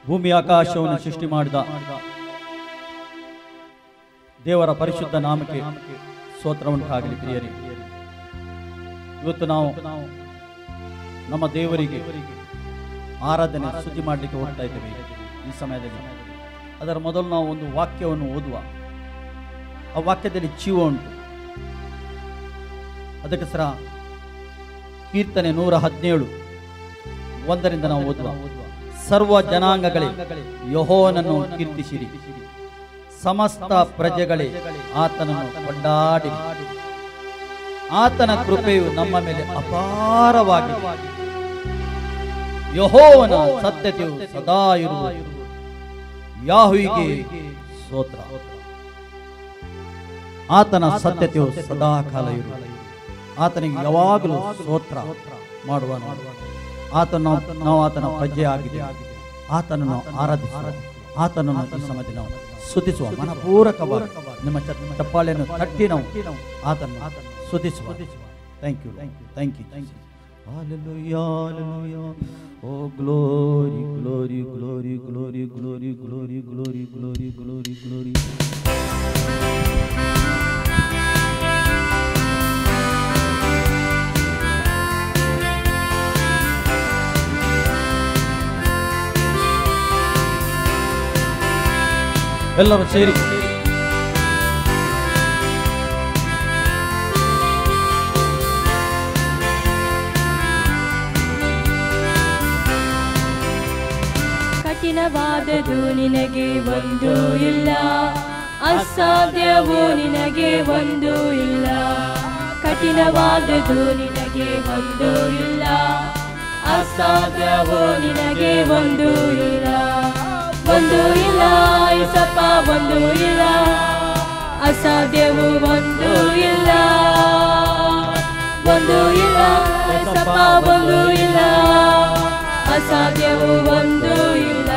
ಭೂಮಿ ಆಕಾಶವನ್ನು ಸೃಷ್ಟಿ ಮಾಡಿದ ದೇವರ ಪರಿಶುದ್ಧ ನಾಮಕ್ಕೆ ಸ್ತೋತ್ರ ಉಂಟಾಗಲಿ. ಪ್ರಿಯರೇ, ಇವತ್ತು ನಾವು ನಮ್ಮ ದೇವರಿಗೆ ಆರಾಧನೆ ಸ್ತುತಿ ಮಾಡಲಿಕ್ಕೆ ಹೋಗ್ತಾ ಇದ್ದೇವೆ. ಈ ಸಮಯದಲ್ಲಿ ಅದರ ಮೊದಲು ನಾವು ಒಂದು ವಾಕ್ಯವನ್ನು ಓದುವ. ಆ ವಾಕ್ಯದಲ್ಲಿ ಜೀವ ಉಂಟು. ಅದಕ್ಕೆ ಸರ ಕೀರ್ತನೆ 117 1ರಿಂದ ನಾವು ಓದುವ. ಸರ್ವ ಜನಾಂಗಗಳೇ ಯೆಹೋವನನ್ನು ಕೀರ್ತಿಸಿರಿ, ಸಮಸ್ತ ಪ್ರಜೆಗಳೇ ಆತನನ್ನು ಕೊಂಡಾಡಿರಿ. ಆತನ ಕೃಪೆಯು ನಮ್ಮ ಮೇಲೆ ಅಪಾರವಾಗಿದೆ, ಯೆಹೋವನ ಸತ್ಯತೆಯು ಸದಾ ಇರುವುದು. ಯಾಹುವಿಗೆ ಸ್ತೋತ್ರ. ಆತನ ಸತ್ಯತೆಯು ಸದಾ ಕಾಲ ಇರುವುದು. ಆತನಿಗೆ ಯಾವಾಗಲೂ ಸ್ತೋತ್ರ ಮಾಡುವ. ನಾವು ಆತನ ಪ್ರಜೆ ಆಗಿದೆ. ಆತನನ್ನು ಆರಾಧಿಸುವ, ಆತನನ್ನು ಈ ಸಮಯದಲ್ಲಿ ನಾವು ಸ್ತುತಿಸುವ. ಮನಪೂರ್ವಕವಾಗಿ ನಿಮ್ಮ ಚಪ್ಪಾಳೆಯನ್ನು ತಟ್ಟಿ ನಾವು ಆತನನ್ನು ಸ್ತುತಿಸುವ. Thank you, thank you. Hallelujah, hallelujah. Oh glory, glory, glory, glory, glory, glory, glory, glory, glory, glory. ಎಲ್ಲರೂ ಸೇರಿ ಕಠಿಣವಾದದು ನಿನಗೆ ಒಂದು ಇಲ್ಲ, ಅಸಾಧ್ಯವೂ ನಿನಗೆ ಒಂದು ಇಲ್ಲ. ಕಠಿಣವಾದದು ನಿನಗೆ ಒಂದು ಇಲ್ಲ, ಅಸಾಧ್ಯವೂ ನಿನಗೆ ಒಂದು ಇಲ್ಲ. ಒಂದು ಇಲ್ಲ ಯೇಸಪ್ಪ, ಒಂದು ಇಲ್ಲ, ಅಸಾಧ್ಯವೂ ಒಂದು ಇಲ್ಲ. ಒಂದು ಇಲ್ಲ ಯೇಸಪ್ಪ, ಒಂದು ಇಲ್ಲ, ಅಸಾಧ್ಯವೂ ಒಂದು ಇಲ್ಲ.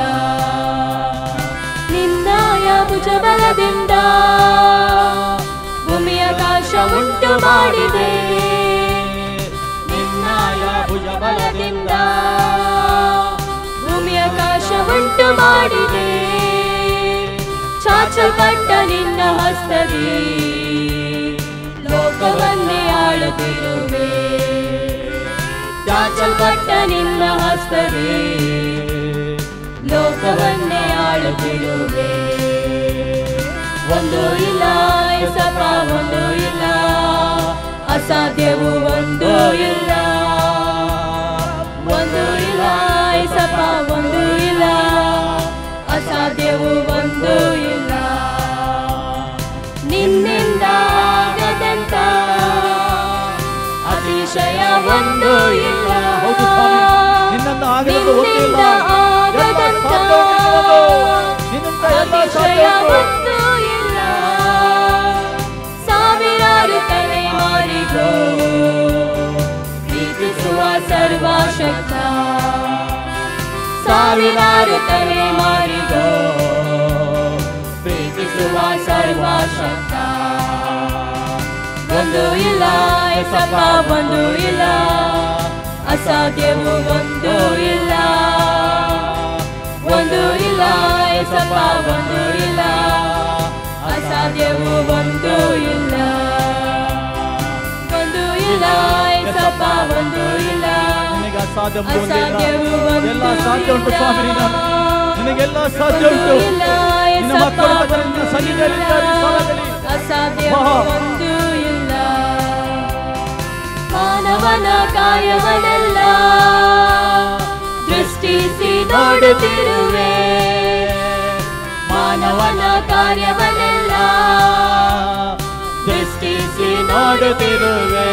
ನಿನ್ನಯ ಭುಜಬಲದಿಂದ ಭೂಮಿ ಆಕಾಶ ಉಂಟು ಮಾಡಿದೆ. ನಿನ್ನಯ ಭುಜಬಲದಿಂದ ಭೂಮಿ ಆಕಾಶ ಉಂಟು ಮಾಡಿದೆ. ಚಾಚಲ್ಪಟ್ಟ ನಿನ್ನ ಹಸ್ತದಿ ಲೋಕವನ್ನೇ ಆಳುತ್ತಿರುವೆ. ಚಾಚಲ್ಪಟ್ಟ ನಿನ್ನ ಹಸ್ತದಿ ಲೋಕವನ್ನೇ ಆಳುತ್ತಿರುವೆ. ಒಂದು ಇಲ್ಲ ಯೇಸಪ್ಪ, ಒಂದು ಇಲ್ಲ, ಅಸಾಧ್ಯವೂ ಒಂದು ಇಲ್ಲ. ಒಂದು ಇಲ್ಲ ಯೇಸಪ್ಪ, ಒಂದು ಇಲ್ಲ, ಅಸಾಧ್ಯವೂ ಒಂದು ಇಲ್ಲ. ನಿನ್ನಿಂದ ಆಗದಂತ ಅತಿಶಯ ಒಂದು ಇಲ್ಲ. ನಿನ್ನಿಂದ ಆಗದಂತ ಅತಿಶಯ ಒಂದು ಇಲ್ಲ. ಸಾವಿರಾರು ತಲೆಮಾರಿಗೂ ಪ್ರೀತಿಸುವ ಸರ್ವಶಕ್ತ. ಸಾವಿರಾರು ತಲೆಮಾರಿಗೂ ಪ್ರೀತಿಸುವ ಸರ್ವಶಕ್ತ. ಒಂದು ಇಲ್ಲ ಯೇಸಪ್ಪ, ಒಂದು ಇಲ್ಲ, ಅಸಾಧ್ಯವೂ ಒಂದು ಇಲ್ಲ. ಒಂದು ಇಲ್ಲ ಯೇಸಪ್ಪ, ಒಂದು ಇಲ್ಲ, ಅಸಾಧ್ಯವೂ ಒಂದು ಇಲ್ಲ. ಒಂದು ಇಲ್ಲ ಯೇಸಪ್ಪ, ಒಂದು ಇಲ್ಲ, ಅಸಾಧ್ಯವೂ ಒಂದು ಇಲ್ಲ. ಸಾಧ್ಯ ಉಂಟು ಸ್ವಾಮಿ, ನಿನಗೆಲ್ಲ ಸಾಧ್ಯ ಉಂಟು. ನಿನ್ನ ಮಕ್ಕಳು ಅಸಾಧ್ಯವೂ ಒಂದು ಇಲ್ಲ. ಮಾನವನ ಕಾರ್ಯವನ್ನೆಲ್ಲ ದೃಷ್ಟಿಸಿ ನೋಡುತ್ತಿರುವೆ. ಮಾನವನ ಕಾರ್ಯವನ್ನೆಲ್ಲ ದೃಷ್ಟಿಸಿ ನೋಡುತ್ತಿರುವೆ.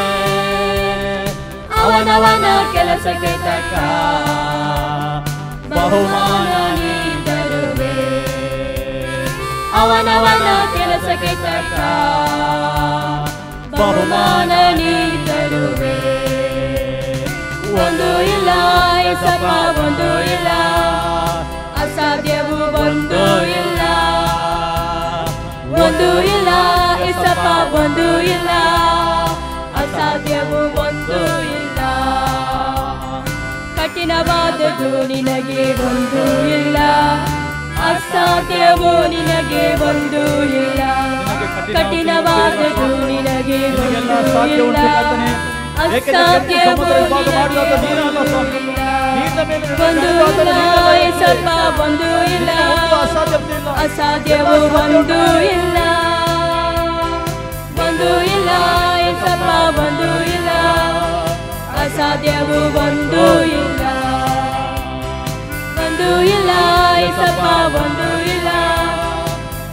ಅವನವನ ಕೆಲಸಕ್ಕೆ ತಕ್ಕ ಬಹುಮಾನ ನೀಡುವೆ. ಅವನವನ ಕೆಲಸಕ್ಕೆ ತಕ್ಕ ಬಹುಮಾನ ನೀಡುವೆ. ಒಂದು ಇಲ್ಲ ಯೇಸಪ್ಪ, ಒಂದು ಇಲ್ಲ, ಅಸಾಧ್ಯವೂ ಒಂದು ಇಲ್ಲ. ಒಂದು ಇಲ್ಲ ಯೇಸಪ್ಪ, ಒಂದು ಇಲ್ಲ, ಅಸಾಧ್ಯವೂ ಒಂದು ಇಲ್ಲ. ಕಠಿಣವಾದದ್ದು ನಿನಗೆ ಒಂದು ಇಲ್ಲ, ಅಸಾಧ್ಯವೋ ನಿನಗೆ ಒಂದು ಇಲ್ಲ, ಕಠಿಣವಾದದ್ದು ನಿನಗೆ ಒಂದು ಇಲ್ಲ, ಅಸಾಧ್ಯವೋ ಒಂದು ಇಲ್ಲ ಏಸಪ್ಪ, ಒಂದು ಇಲ್ಲ, ಅಸಾಧ್ಯವೋ ಒಂದು ಇಲ್ಲ, ಒಂದು ಇಲ್ಲ ಏಸಪ್ಪ, ಒಂದು ಇಲ್ಲ, ಅಸಾಧ್ಯವೋ ಒಂದು ಇಲ್ಲ, ಒಂದು ಇಲ್ಲ ಏಸಪ್ಪ, ಒಂದು ಇಲ್ಲ,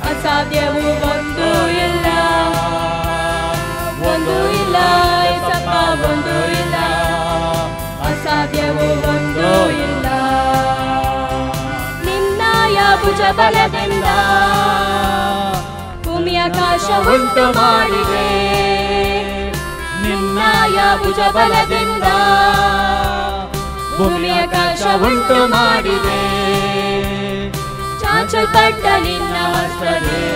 ಅಸಾಧ್ಯವೋ ಒಂದು ಇಲ್ಲ, ಒಂದು ಇಲ್ಲ ಏಸಪ್ಪ, ಒಂದು ಇಲ್ಲ, ಅಸಾಧ್ಯವೋ ಒಂದು ಇಲ್ಲ. ನಿನ್ನಯ ಭುಜ ಬಲದಿಂದ ಭೂಮಿ ಆಕಾಶ ಉಂಟು ಮಾಡಿದೆ, ನಿನ್ನಯ ಭುಜ ಬಲದಿಂದ ಭೂಮಿ ಆಕಾಶ ಉಂಟು ಮಾಡಿದೆ, ಚಾಚಲ್ಪಟ್ಟ ನಿನ್ನ ಹಸ್ತವೇ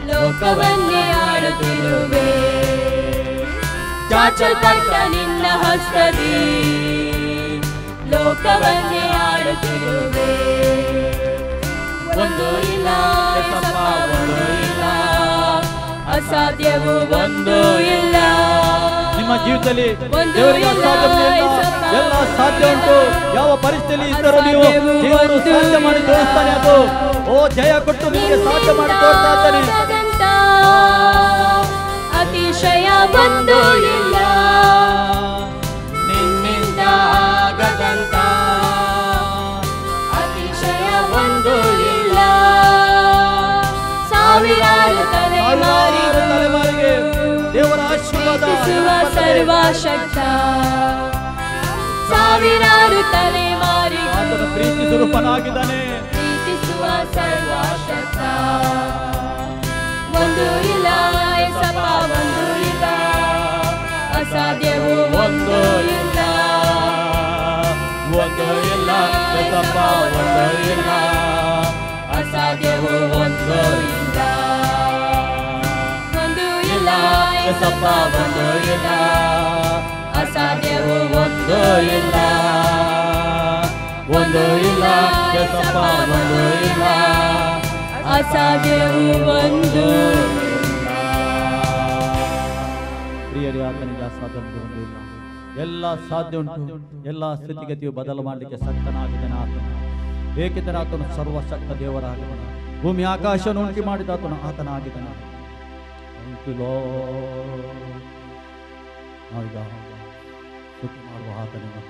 ಲೋಕವನ್ನೇ ಆಳುತ್ತಿರುವೆ, ಚಾಚಲ್ಪಟ್ಟ ನಿನ್ನ ಹಸ್ತವೇ ಲೋಕವನ್ನೇ ಆಳುತ್ತಿರುವೆ, ಒಂದು ಇಲ್ಲ ಏಸಪ್ಪ, ಒಂದು ಇಲ್ಲ, ಅಸಾಧ್ಯವೂ ಒಂದು ಇಲ್ಲ. ನಿಮ್ಮ ಜೀವಿತದಲ್ಲಿ ದೇವರಿಗೆ ಅಸಾಧ್ಯ ಎಲ್ಲ ಸಾಧ್ಯ ಉಂಟು. ಯಾವ ಪರಿಸ್ಥಿತಿಯಲ್ಲಿ ಇದ್ದರೂ ನೀವು ದೇವರು ಸಾಧ್ಯ ಮಾಡಿ ತೋರಿಸ್ತಾನೆ. ಅದು ಓ ಜಯ ಕೊಟ್ಟು ನಿಮಗೆ ಸಾಧ್ಯ ಮಾಡಿ ತೋರಿಸ್ತಾ ಇದ್ದಾನೆ. ಅತಿಶಯ ಒಂದು ಇಲ್ಲ, ನಿನ್ನಿಂದ ಆಗದಂತ ಅತಿಶಯ ಒಂದು ಇಲ್ಲ, ಸಾವಿರಾರು ತಲೆಮಾರಿಗೆ ದೇವರ ಆಶೀರ್ವಾದ ಸರ್ವಶಕ್ತ, ಸಾವಿರಾರು ತಲೆಮಾರಿ ಆತನ ಪ್ರೀತಿ ಸ್ವರೂಪನಾಗಿದ್ದಾನೆ, ಪ್ರೀತಿಸುವ ಸರ್ವಶಕ್ತ, ಒಂದು ಇಲ್ಲ ಏಸಪ್ಪ, ಒಂದು ಇಲ್ಲ, ಅಸಾಧ್ಯವೂ ಒಂದು ಇಲ್ಲ, ಒಂದು ಇಲ್ಲ ಏಸಪ್ಪ, ಒಂದು ಇಲ್ಲ, ಅಸಾಧ್ಯವೂ ಒಂದು ಇಲ್ಲ, ಒಂದು ಇಲ್ಲ ಏಸಪ್ಪ, ಒಂದು ಇಲ್ಲ, ಅಸಾಧ್ಯವೂ ಒಂದು ಇಲ್ಲ, ಒಂದು ಇಲ್ಲ ಏಸಪ್ಪ, ಒಂದು ಇಲ್ಲ, ಅಸಾಧ್ಯವೂ ಒಂದು ಇಲ್ಲ. ಪ್ರಿಯರೇ, ಆತನಿಗೆ ಅಸಾಧ್ಯ ಒಂದು ಇಲ್ಲ, ಎಲ್ಲ ಸಾಧ್ಯ ಉಂಟು. ಎಲ್ಲ ಸ್ಥಿತಿಗತಿಯು ಬದಲು ಮಾಡಲಿಕ್ಕೆ ಶಕ್ತನಾಗಿದ್ದಾನೆ ಆತನು. ಏಕೆಂದರೆ ಆತನು ಸರ್ವಶಕ್ತ ದೇವರಾಗಿದ್ದಾನೆ. ಭೂಮಿ ಆಕಾಶವನ್ನು ಉಂಟು ಮಾಡಿದ ಆತನಾಗಿದ್ದಾನೆ. ನಾವೀಗ ಸ್ತುತಿ ಮಾಡುವ ಆತನನ್ನು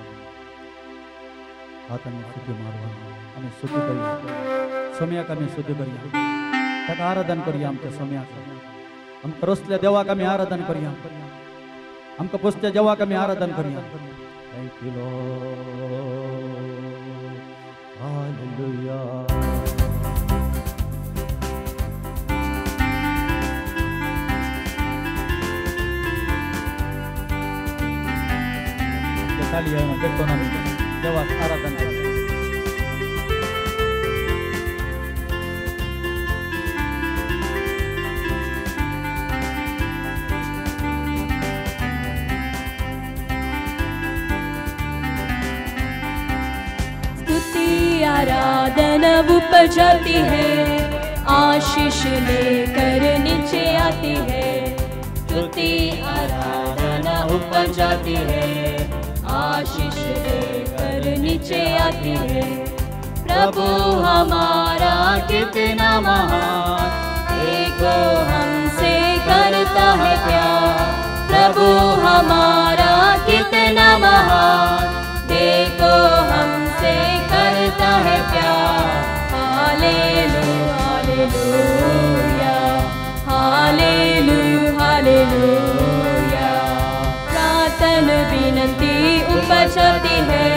ಸ್ತುತಿ ಮಾಡುವ. हमें स्तुति करिए, समय का हमें स्तुति करिए, तक आराधन करिए. आमच्या समय हम करसल्या देवा का आम्ही आराधन करूया, आमका पुसत्या देवा का आम्ही आराधन करूया. Thank you Lord, hallelujah. खाली आहे करतो ना देवा आराधन करूया. आराधना ऊपर जाती है, आशीष लेकर नीचे आती है, स्तुति आराधना ऊपर जाती है, आशीष लेकर नीचे आती है. प्रभु हमारा कितना महान, देखो हमसे करता है प्यार. प्रभु हमारा कितना महान, देखो हमसे करता है प्यार. Hallelujah, hallelujah, hallelujah. प्रार्थना विनती ऊपर चढ़ती है,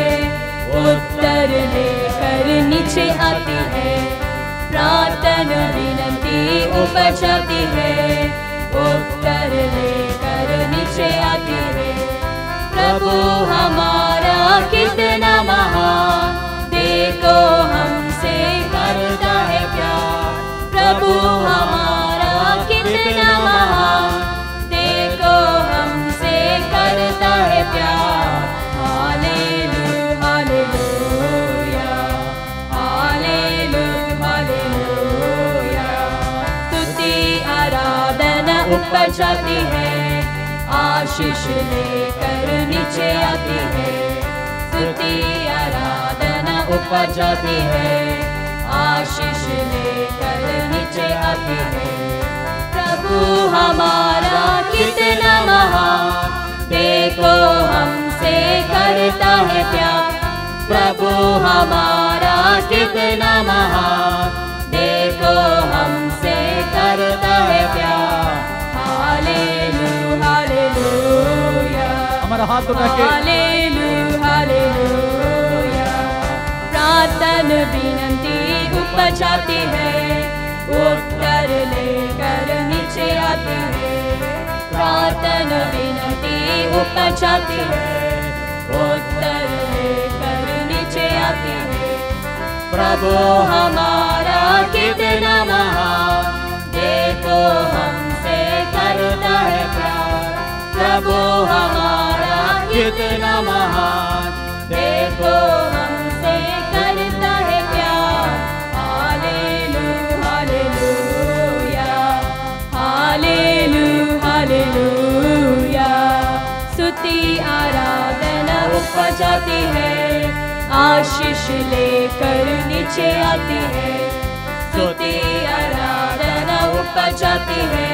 उत्तर लेकर नीचे आती है. प्रार्थना विनती ऊपर चढ़ती है, उत्तर लेकर नीचे आती है. प्रभु हमारा कितना महान, देखो हमसे करता है प्यार. प्रभु हमारा कितना महान, देखो हमसे करता है प्यार. हालेलुया, हालेलुया, हालेलुया, ऊपर जाती है, आशीष लेकर नीचे आती है। स्तुति आराधना ऊपर जाती है, आशीष लेकर नीचे आती है। प्रभु हमारा कितना महान, देखो हमसे करता है प्यार। प्रभु हमारा कितना महान, देखो हमसे करता है प्यार। हालेलुया हालेलुया, हमारा हाथ उठा के हालेलुया हालेलुया। प्रार्थना विनती ऊपर जाती है, उत्तर लेकर नीचे आती है। प्रार्थना विनती ऊपर जाती है, उत्तर लेकर नीचे आती है। प्रभु हमारा कितना महान, देखो हमसे करता है प्यार। प्रभु हमारा कितना महान, देखो हमसे करता है प्यार। Hallelujah hallelujah, hallelujah hallelujah. स्तुति आराधना ऊपर जाती है, आशीष लेकर नीचे आती है। स्तुति आराधना ऊपर जाती है,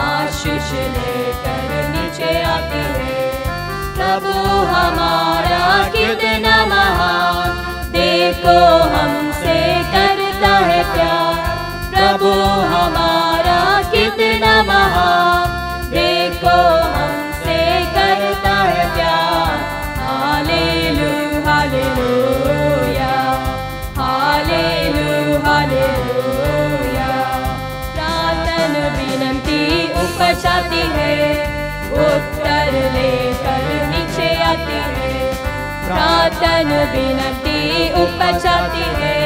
आशीष लेकर नीचे आती है। प्रभु हमारा कितना महान, देखो हमसे करता है प्यार। प्रभु हमारा कितना महान, देखो हमसे करता है प्यार। Hallelujah hallelujah, hallelujah hallelujah. प्रार्थना विनती ऊपर जाती है, उत्तर लेकर नीचे आती है। प्रार्थना विनती ऊपर जाती है,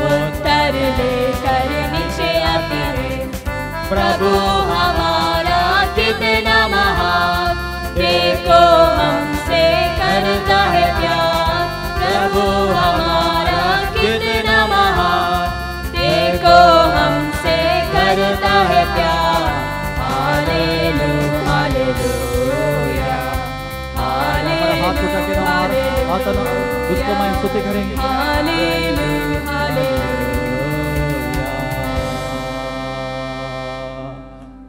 उत्तर लेकर नीचे आती है। प्रभु हमारा कितना महान, देखो हमसे करता है प्यार। प्रभु हमारा कितना महान, देखो हमसे करता है प्यार। हालेलुया हालेलुया, हमारा हाथ उठा के ना हाथ ना उसको मैं स्तुति करेंगे। Hallelujah hallelujah.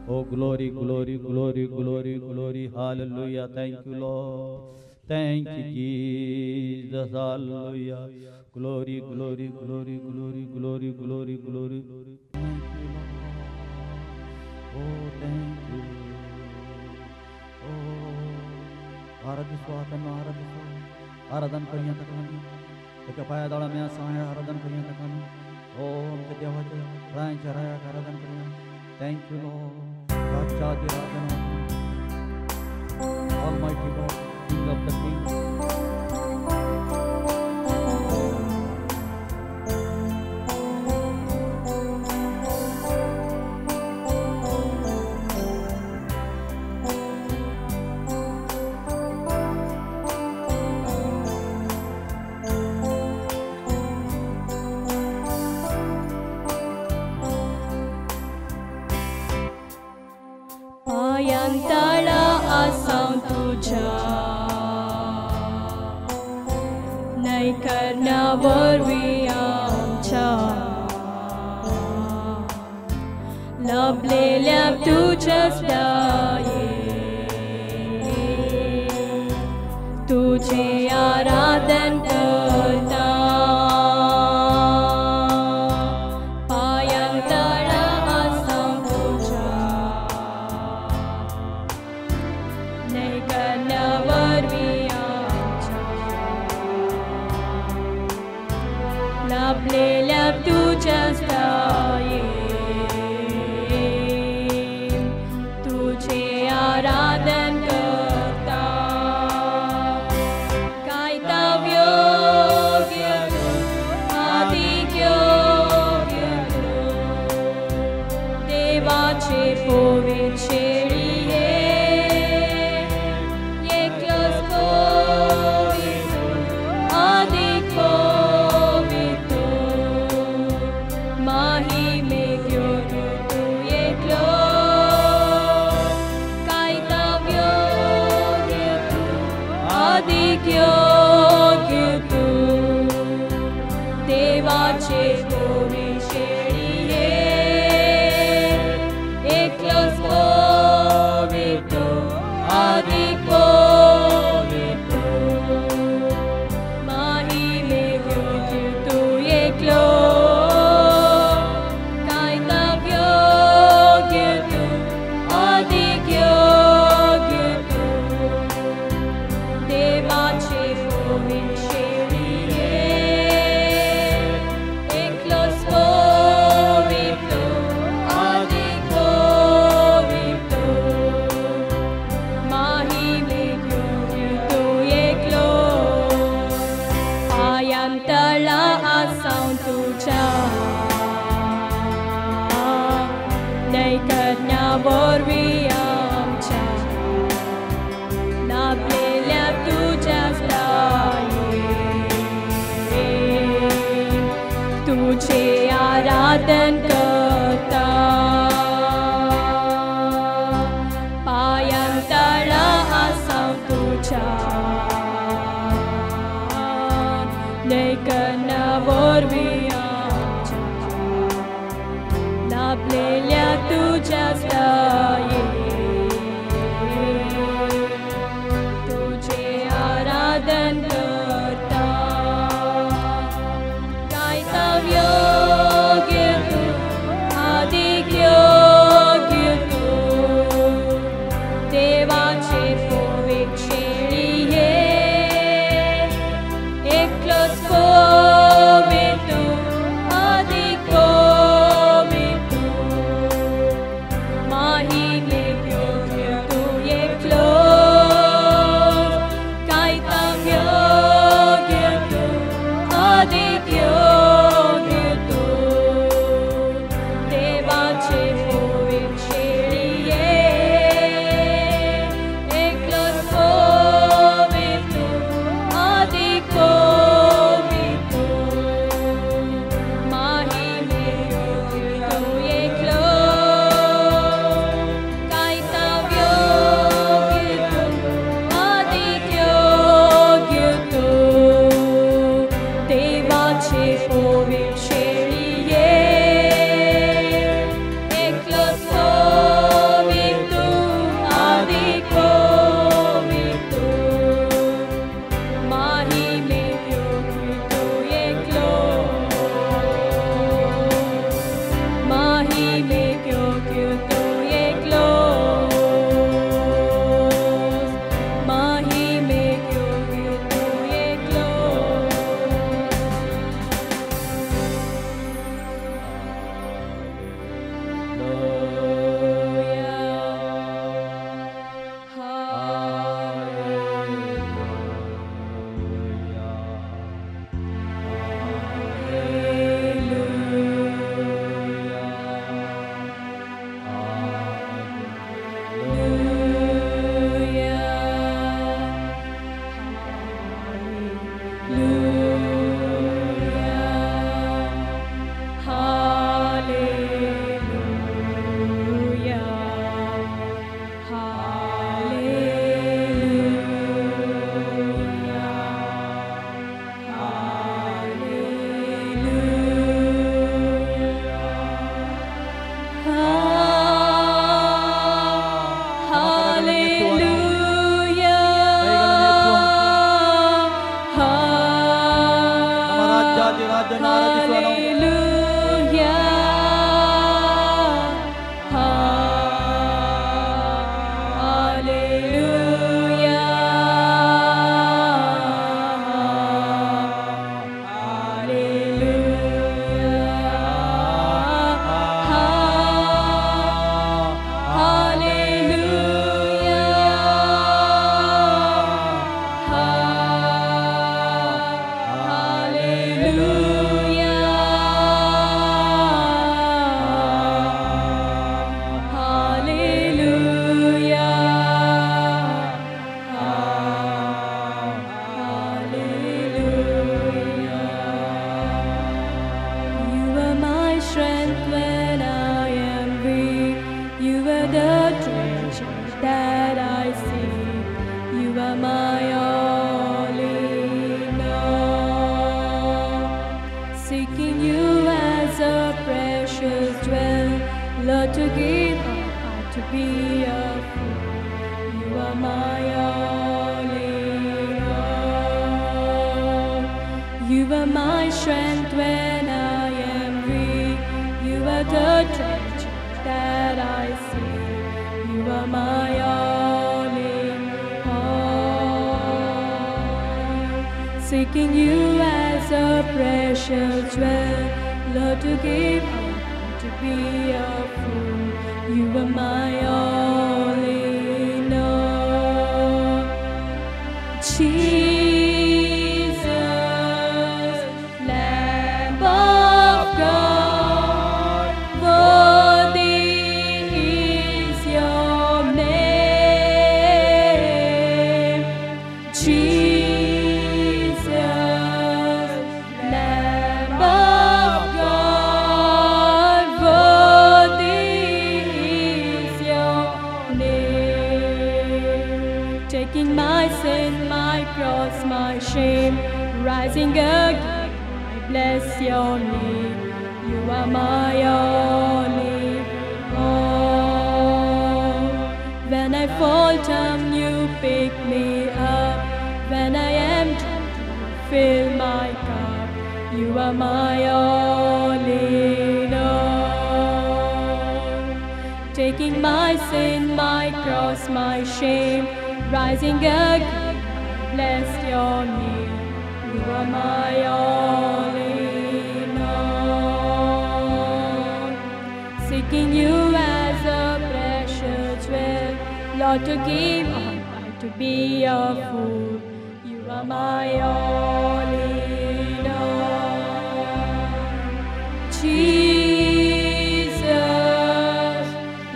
Oh glory glory glory glory glory hallelujah, thank you Lord, thank you Jesus, hallelujah, glory glory glory glory glory glory glory glory, thank you Lord, oh thank you, oh आराधन करिया तकानी त्याच्या पायादाळा मी असं आहे आराधन करिया तकानी ओम ते देवाचे रायांच्या राया आराधन करिया thank you lord राजाची आराधना almighty God king of the king पायांतळा आसां तुझ्या नाही करण्यावरवी आमच्या लपलेल्या तुझ्याच दये तुझे आराधन करता लपलेल्या तुझ्याच दये तुझे आराधन करता कायता योग्य अधिक योग्य देवाचे पवित्र शेळी एकच पवित्र अधिक महिमे घेऊन तू येतलो देवाचे गोवी शेळीये एकलोच पवित्र अधिक पवित्र महिमे योग्य तू एकलो कायदा योग्य तू अधिक योग्य तू देवाचे गोवी शेळीये एकलोच पवित्र अधिक पवित्र महिमे योग्य तू एकलो पायांतळा आसां तुझ्या नैकन्यावरवी आमच्या नाचलेल्या तुझ्या स्थायी तुझे आराधन करता पायांतळा आसां तुझ्या नैकन्यावरवी आमच्या नाचलेल्या तुझ्या स्थायी तुझे आराधन करता कायदा योग्य तू अधिक योग्य तू देवाचे पवित्र शेळीये एकलोच पवित्र अधिक पवित्र महिमे योग्य तू एकलो कायदा योग्य तू अधिक योग्य तू देवाचे पवित्र शेळीये एकलोच पवित्र अधिक पवित्र महिमे योग्य तू एकलो कायदा योग्य तू अधिक योग्य तू देवाचे पवित्र शेळीये एकलोच पवित्र अधिक पवित्र महिमे योग्य तू एकलो महिमे योग्य तू एकलो महिमे योग्य तू एकलो seeking you as a precious jewel. Lord, to give up heart to be a fool. You are my all in all. You are my strength when I am weak. You are the treasure that I see. You are my all in all. Seeking you as a precious jewel. Lord, to give up to be a fool. You are my all in all. Jesus, Lamb of God, worthy is your name. Jesus, Lamb of God, worthy is your name. Taking my sin, my cross, my shame, rising again, I bless your name. You are my all in all. When I fall down, you pick me up. When I am drunk, you fill my cup. You are my all in all. Taking my sin, my cross, my shame, rising again, I bless your name. You are my all in all. Seeking you as a precious jewel. Lord, to give up heart to be a fool. You are my all in all. Jesus,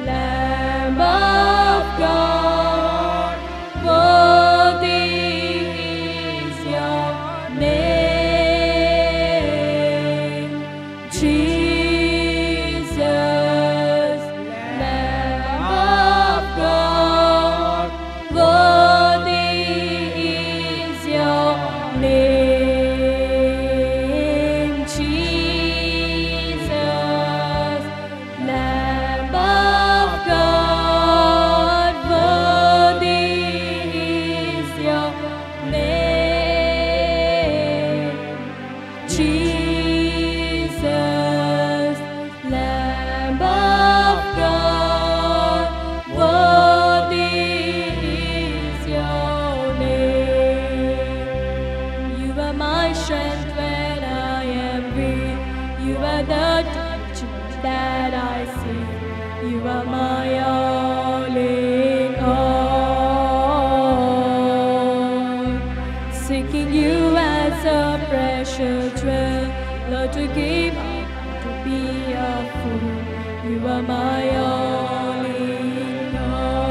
Lamb of God, worthy is your name. Jesus, Lamb of God, worthy is your name. Jesus, Lamb of God, worthy is your name. Jesus, Lamb of God, worthy is your name. You are my strength when I am weak. You are the teacher that I see. You are my all in all. Seeking you as a precious jewel. Lord, to give up to be a fool. You are my all in all.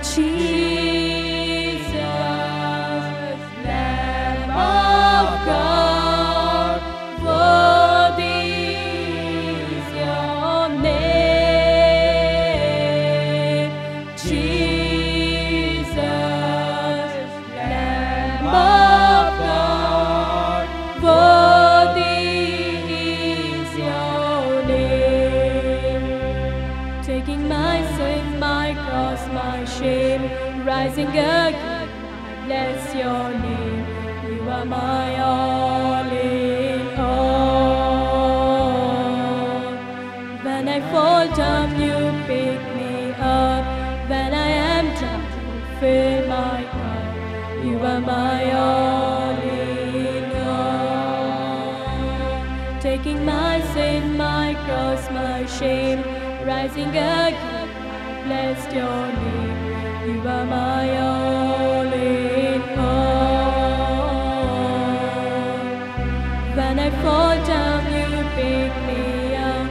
Jesus, Lamb of God, worthy is your name. Jesus, Lamb of God, worthy is your name. Taking my sin, my cross, my shame, rising again, I bless your name. You are my all in all. When I fall down, you pick me up. When I am drunk, you fill my cup. You are my all in all. Taking my sin, my cross, my shame, rising again, I bless your name. You are my all in all. When I fall down, you pick me up.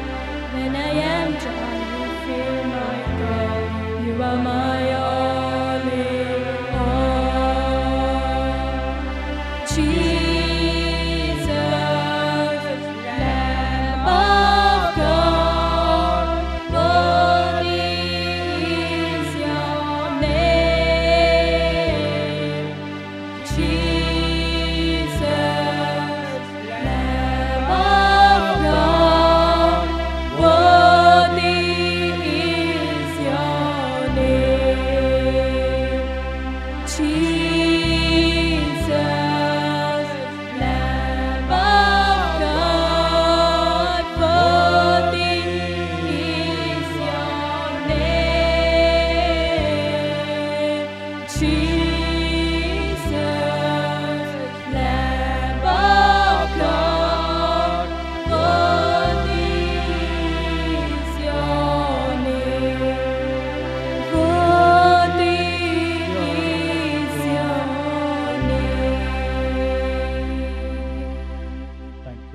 When I am dry, you fill my cup. You are my all in all. Jesus, Lamb of God, worthy is your name. Jesus,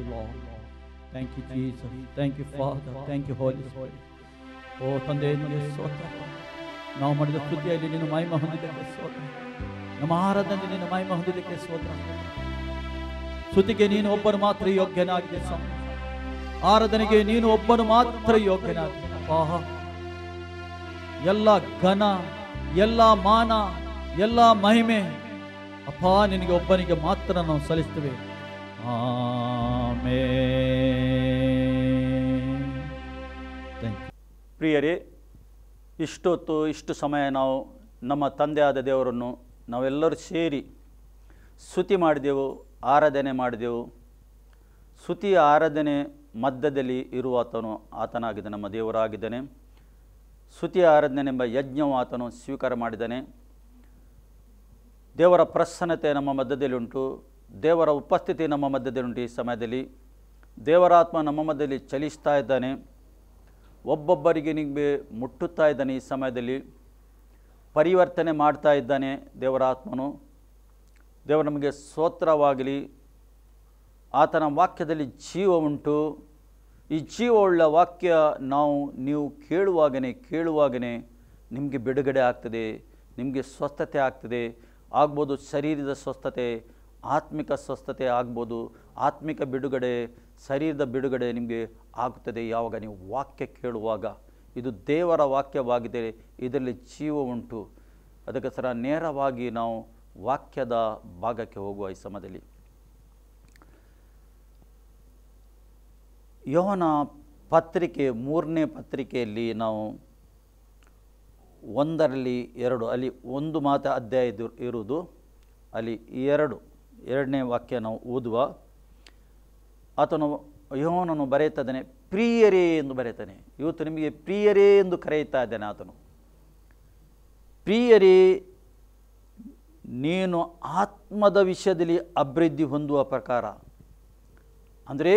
you, Lord. Thank you, Jesus. Thank you, Father. Thank you, Holy Spirit. ಓ ತಂದೆ, ನಿಮಗೆ ಸ್ತೋತ್ರ. ನಾವು ಮಾಡಿದ ಸ್ತುತಿಯಲ್ಲಿ ನೀನು ಮಹಿಮೆ ಹೊಂದಿದ್ದಕ್ಕೆ ಸ್ತೋತ್ರ. ನಮ್ಮ ಆರಾಧನೆ ನಿನ್ನ ಮಹಿಮೆ ಹೊಂದಿದ್ದಕ್ಕೆ ಸ್ತೋತ್ರ. ಸ್ತುತಿಗೆ ನೀನು ಒಬ್ಬನು ಮಾತ್ರ ಯೋಗ್ಯನಾಗಿದೆ ಸ್ವಾಮಿ. ಆರಾಧನೆಗೆ ನೀನು ಒಬ್ಬನು ಮಾತ್ರ ಯೋಗ್ಯನಾಗಿದೆ. ಎಲ್ಲ ಘನ, ಎಲ್ಲ ಮಾನ, ಎಲ್ಲ ಮಹಿಮೆ ಅಪ್ಪ ನಿನಗೆ ಒಬ್ಬನಿಗೆ ಮಾತ್ರ ನಾವು ಸಲ್ಲಿಸ್ತೇವೆ. ಪ್ರಿಯರೇ, ಇಷ್ಟೊತ್ತು ಇಷ್ಟು ಸಮಯ ನಾವು ನಮ್ಮ ತಂದೆಯಾದ ದೇವರನ್ನು ನಾವೆಲ್ಲರೂ ಸೇರಿ ಸ್ತುತಿ ಮಾಡಿದೆವು, ಆರಾಧನೆ ಮಾಡಿದೆವು. ಸ್ತುತಿಯ ಆರಾಧನೆ ಮಧ್ಯದಲ್ಲಿ ಇರುವ ಆತನಾಗಿದೆ, ನಮ್ಮ ದೇವರಾಗಿದ್ದಾನೆ. ಸ್ತುತಿಯ ಆರಾಧನೆ ಎಂಬ ಯಜ್ಞವು ಆತನು ಸ್ವೀಕಾರ ಮಾಡಿದ್ದಾನೆ. ದೇವರ ಪ್ರಸನ್ನತೆ ನಮ್ಮ ಮಧ್ಯದಲ್ಲಿ ಉಂಟು, ದೇವರ ಉಪಸ್ಥಿತಿ ನಮ್ಮ ಮಧ್ಯದಲ್ಲಿ ಉಂಟು. ಈ ಸಮಯದಲ್ಲಿ ದೇವರಾತ್ಮ ನಮ್ಮ ಮಧ್ಯದಲ್ಲಿ ಚಲಿಸ್ತಾ ಇದ್ದಾನೆ, ಒಬ್ಬೊಬ್ಬರಿಗೆ ನಿಮಗೆ ಮುಟ್ಟುತ್ತಾ ಇದ್ದಾನೆ. ಈ ಸಮಯದಲ್ಲಿ ಪರಿವರ್ತನೆ ಮಾಡ್ತಾ ಇದ್ದಾನೆ ದೇವರಾತ್ಮನು. ದೇವರು ನಮಗೆ ಸ್ತೋತ್ರವಾಗಲಿ. ಆತನ ವಾಕ್ಯದಲ್ಲಿ ಜೀವ ಉಂಟು. ಈ ಜೀವವುಳ್ಳ ವಾಕ್ಯ ನೀವು ಕೇಳುವಾಗನೇ ನಿಮಗೆ ಬಿಡುಗಡೆ ಆಗ್ತದೆ, ನಿಮಗೆ ಸ್ವಸ್ಥತೆ ಆಗ್ಬೋದು. ಶರೀರದ ಸ್ವಸ್ಥತೆ, ಆತ್ಮಿಕ ಸ್ವಸ್ಥತೆ ಆಗ್ಬೋದು. ಆತ್ಮಿಕ ಬಿಡುಗಡೆ, ಶರೀರದ ಬಿಡುಗಡೆ ನಿಮಗೆ ಆಗುತ್ತದೆ ಯಾವಾಗ ನೀವು ವಾಕ್ಯ ಕೇಳುವಾಗ. ಇದು ದೇವರ ವಾಕ್ಯವಾಗಿದೆ, ಇದರಲ್ಲಿ ಜೀವ ಉಂಟು. ಅದಕ್ಕೋಸ್ಕರ ನೇರವಾಗಿ ನಾವು ವಾಕ್ಯದ ಭಾಗಕ್ಕೆ ಹೋಗುವ ಈ ಸಮಯದಲ್ಲಿ. ಯೋಹನ ಪತ್ರಿಕೆ 3ನೇ ಪತ್ರಿಕೆಯಲ್ಲಿ ನಾವು 1-2 ಅಲ್ಲಿ ಒಂದು ಮಾತ್ರ ಅಧ್ಯಾಯ ಇರುವುದು, ಅಲ್ಲಿ 2ನೇ ವಾಕ್ಯ ನಾವು ಓದುವ. ಆತನು ಯೋಹನನು ಬರೆಯುತ್ತಾನೆ, ಪ್ರಿಯರೇ ಎಂದು ಬರೆಯುತ್ತಾನೆ. ಇವತ್ತು ನಿಮಗೆ ಪ್ರಿಯರೇ ಎಂದು ಕರೆಯುತ್ತಾ ಇದ್ದಾನೆ ಆತನು. ಪ್ರಿಯರೇ, ನೀನು ಆತ್ಮದ ವಿಷಯದಲ್ಲಿ ಅಭಿವೃದ್ಧಿ ಹೊಂದುವ ಪ್ರಕಾರ, ಅಂದರೆ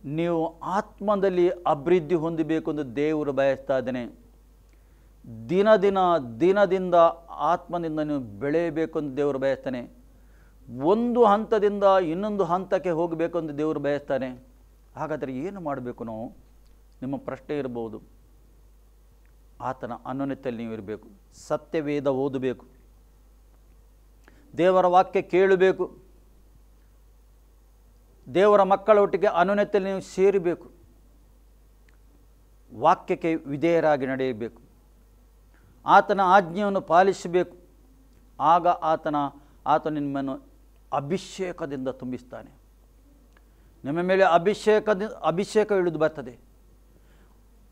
ನೀವು ಆತ್ಮದಲ್ಲಿ ಅಭಿವೃದ್ಧಿ ಹೊಂದಬೇಕು ಎಂದು ದೇವರು ಬಯಸ್ತಾ ಇದ್ದಾನೆ. ದಿನದಿಂದ ಆತ್ಮದಿಂದ ನೀವು ಬೆಳೆಯಬೇಕು ಎಂದು ದೇವರು ಬಯಸ್ತಾನೆ. ಒಂದು ಹಂತದಿಂದ ಇನ್ನೊಂದು ಹಂತಕ್ಕೆ ಹೋಗಬೇಕು ಎಂದು ದೇವರು ಬಯಸ್ತಾನೆ. ಹಾಗಾದರೆ ಏನು ಮಾಡಬೇಕು ನಾವು? ನಿಮ್ಮ ಪ್ರಶ್ನೆ ಇರಬಹುದು. ಆತನ ಅನ್ಯೋನ್ಯತೆಯಲ್ಲಿ ನೀವು ಇರಬೇಕು, ಸತ್ಯವೇದ ಓದಬೇಕು, ದೇವರ ವಾಕ್ಯ ಕೇಳಬೇಕು, ದೇವರ ಮಕ್ಕಳ ಒಟ್ಟಿಗೆ ಅನ್ಯೋನ್ಯತೆಯಲ್ಲಿ ನೀವು ಸೇರಬೇಕು, ವಾಕ್ಯಕ್ಕೆ ವಿಧೇಯರಾಗಿ ನಡೆಯಬೇಕು, ಆತನ ಆಜ್ಞೆಯನ್ನು ಪಾಲಿಸಬೇಕು. ಆಗ ಆತನು ನಿಮ್ಮನ್ನು ಅಭಿಷೇಕದಿಂದ ತುಂಬಿಸ್ತಾನೆ. ನಿಮ್ಮ ಮೇಲೆ ಅಭಿಷೇಕ ಇಳಿದು ಬರ್ತದೆ.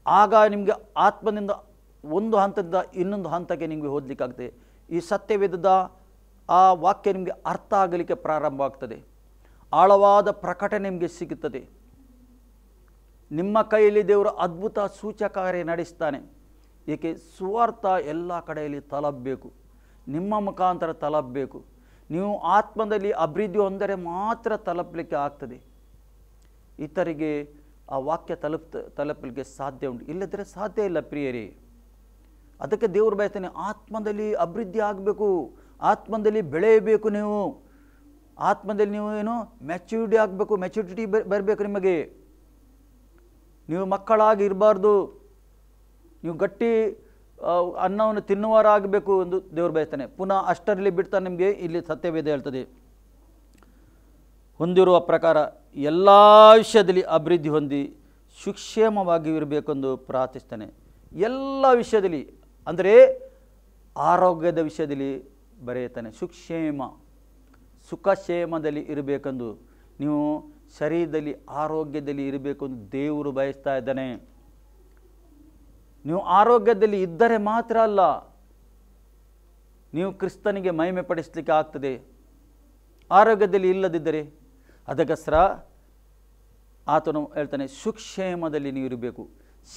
ಆಗ ನಿಮಗೆ ಆತ್ಮದಿಂದ ಒಂದು ಹಂತದಿಂದ ಇನ್ನೊಂದು ಹಂತಕ್ಕೆ ನಿಮಗೆ ಹೋಗಲಿಕ್ಕಾಗ್ತದೆ. ಈ ಸತ್ಯವೇದದ ಆ ವಾಕ್ಯ ನಿಮಗೆ ಅರ್ಥ ಆಗಲಿಕ್ಕೆ ಪ್ರಾರಂಭ ಆಗ್ತದೆ. ಆಳವಾದ ಪ್ರಕಟಣೆ ನಿಮಗೆ ಸಿಗುತ್ತದೆ. ನಿಮ್ಮ ಕೈಯಲ್ಲಿ ದೇವರು ಅದ್ಭುತ ಸೂಚಕ ಕಾರ್ಯ ನಡೆಸ್ತಾನೆ. ಏಕೆ? ಸುವಾರ್ಥ ಎಲ್ಲ ಕಡೆಯಲ್ಲಿ ತಲುಪಬೇಕು, ನಿಮ್ಮ ಮುಖಾಂತರ ತಲುಪಬೇಕು. ನೀವು ಆತ್ಮದಲ್ಲಿ ಅಭಿವೃದ್ಧಿ ಹೊಂದರೆ ಮಾತ್ರ ತಲುಪಲಿಕ್ಕೆ ಆಗ್ತದೆ. ಇತರಿಗೆ ಆ ವಾಕ್ಯ ತಲುಪಲಿಕ್ಕೆ ಸಾಧ್ಯ ಉಂಟು, ಇಲ್ಲದ್ರೆ ಸಾಧ್ಯ ಇಲ್ಲ ಪ್ರಿಯರೇ. ಅದಕ್ಕೆ ದೇವರು ಬಯಸ್ತಾನೆ, ಆತ್ಮದಲ್ಲಿ ಅಭಿವೃದ್ಧಿ ಆಗಬೇಕು, ಆತ್ಮದಲ್ಲಿ ಬೆಳೆಯಬೇಕು. ನೀವು ಆತ್ಮದಲ್ಲಿ ನೀವು ಮ್ಯಾಚ್ಯೂರಿಟಿ ಆಗಬೇಕು, ಮ್ಯಾಚ್ಯೂರಿಟಿ ಬರಬೇಕು ನಿಮಗೆ. ನೀವು ಮಕ್ಕಳಾಗಿ ಇರಬಾರ್ದು, ನೀವು ಗಟ್ಟಿ ಅನ್ನವನ್ನು ತಿನ್ನುವರಾಗಬೇಕು ಎಂದು ದೇವರು ಬಯಸ್ತಾನೆ. ಪುನಃ ಅಷ್ಟರಲ್ಲಿ ಬಿಡ್ತಾನೆ ನಿಮಗೆ. ಇಲ್ಲಿ ಸತ್ಯವೇದ ಹೇಳ್ತದೆ, ಹೊಂದಿರುವ ಪ್ರಕಾರ ಎಲ್ಲ ವಿಷಯದಲ್ಲಿ ಅಭಿವೃದ್ಧಿ ಹೊಂದಿ ಸುಕ್ಷೇಮವಾಗಿ ಇರಬೇಕೆಂದು ಪ್ರಾರ್ಥಿಸ್ತಾನೆ. ಎಲ್ಲ ವಿಷಯದಲ್ಲಿ ಅಂದರೆ ಆರೋಗ್ಯದ ವಿಷಯದಲ್ಲಿ ಬರೆಯುತ್ತಾನೆ. ಸುಖಕ್ಷೇಮದಲ್ಲಿ ಇರಬೇಕೆಂದು, ನೀವು ಶರೀರದಲ್ಲಿ ಆರೋಗ್ಯದಲ್ಲಿ ಇರಬೇಕೆಂದು ದೇವರು ಬಯಸ್ತಾ ಇದ್ದಾನೆ. ನೀವು ಆರೋಗ್ಯದಲ್ಲಿ ಇದ್ದರೆ ಮಾತ್ರ ಅಲ್ಲ, ನೀವು ಕ್ರಿಸ್ತನಿಗೆ ಮಹಿಮೆ ಪಡಿಸಲಿಕ್ಕೆ ಆಗ್ತದೆ. ಆರೋಗ್ಯದಲ್ಲಿ ಇಲ್ಲದಿದ್ದರೆ ಅದಕ್ಕೋಸ್ಕರ ಆತನು ಹೇಳ್ತಾನೆ, ಸುಕ್ಷೇಮದಲ್ಲಿ ನೀವು ಇರಬೇಕು,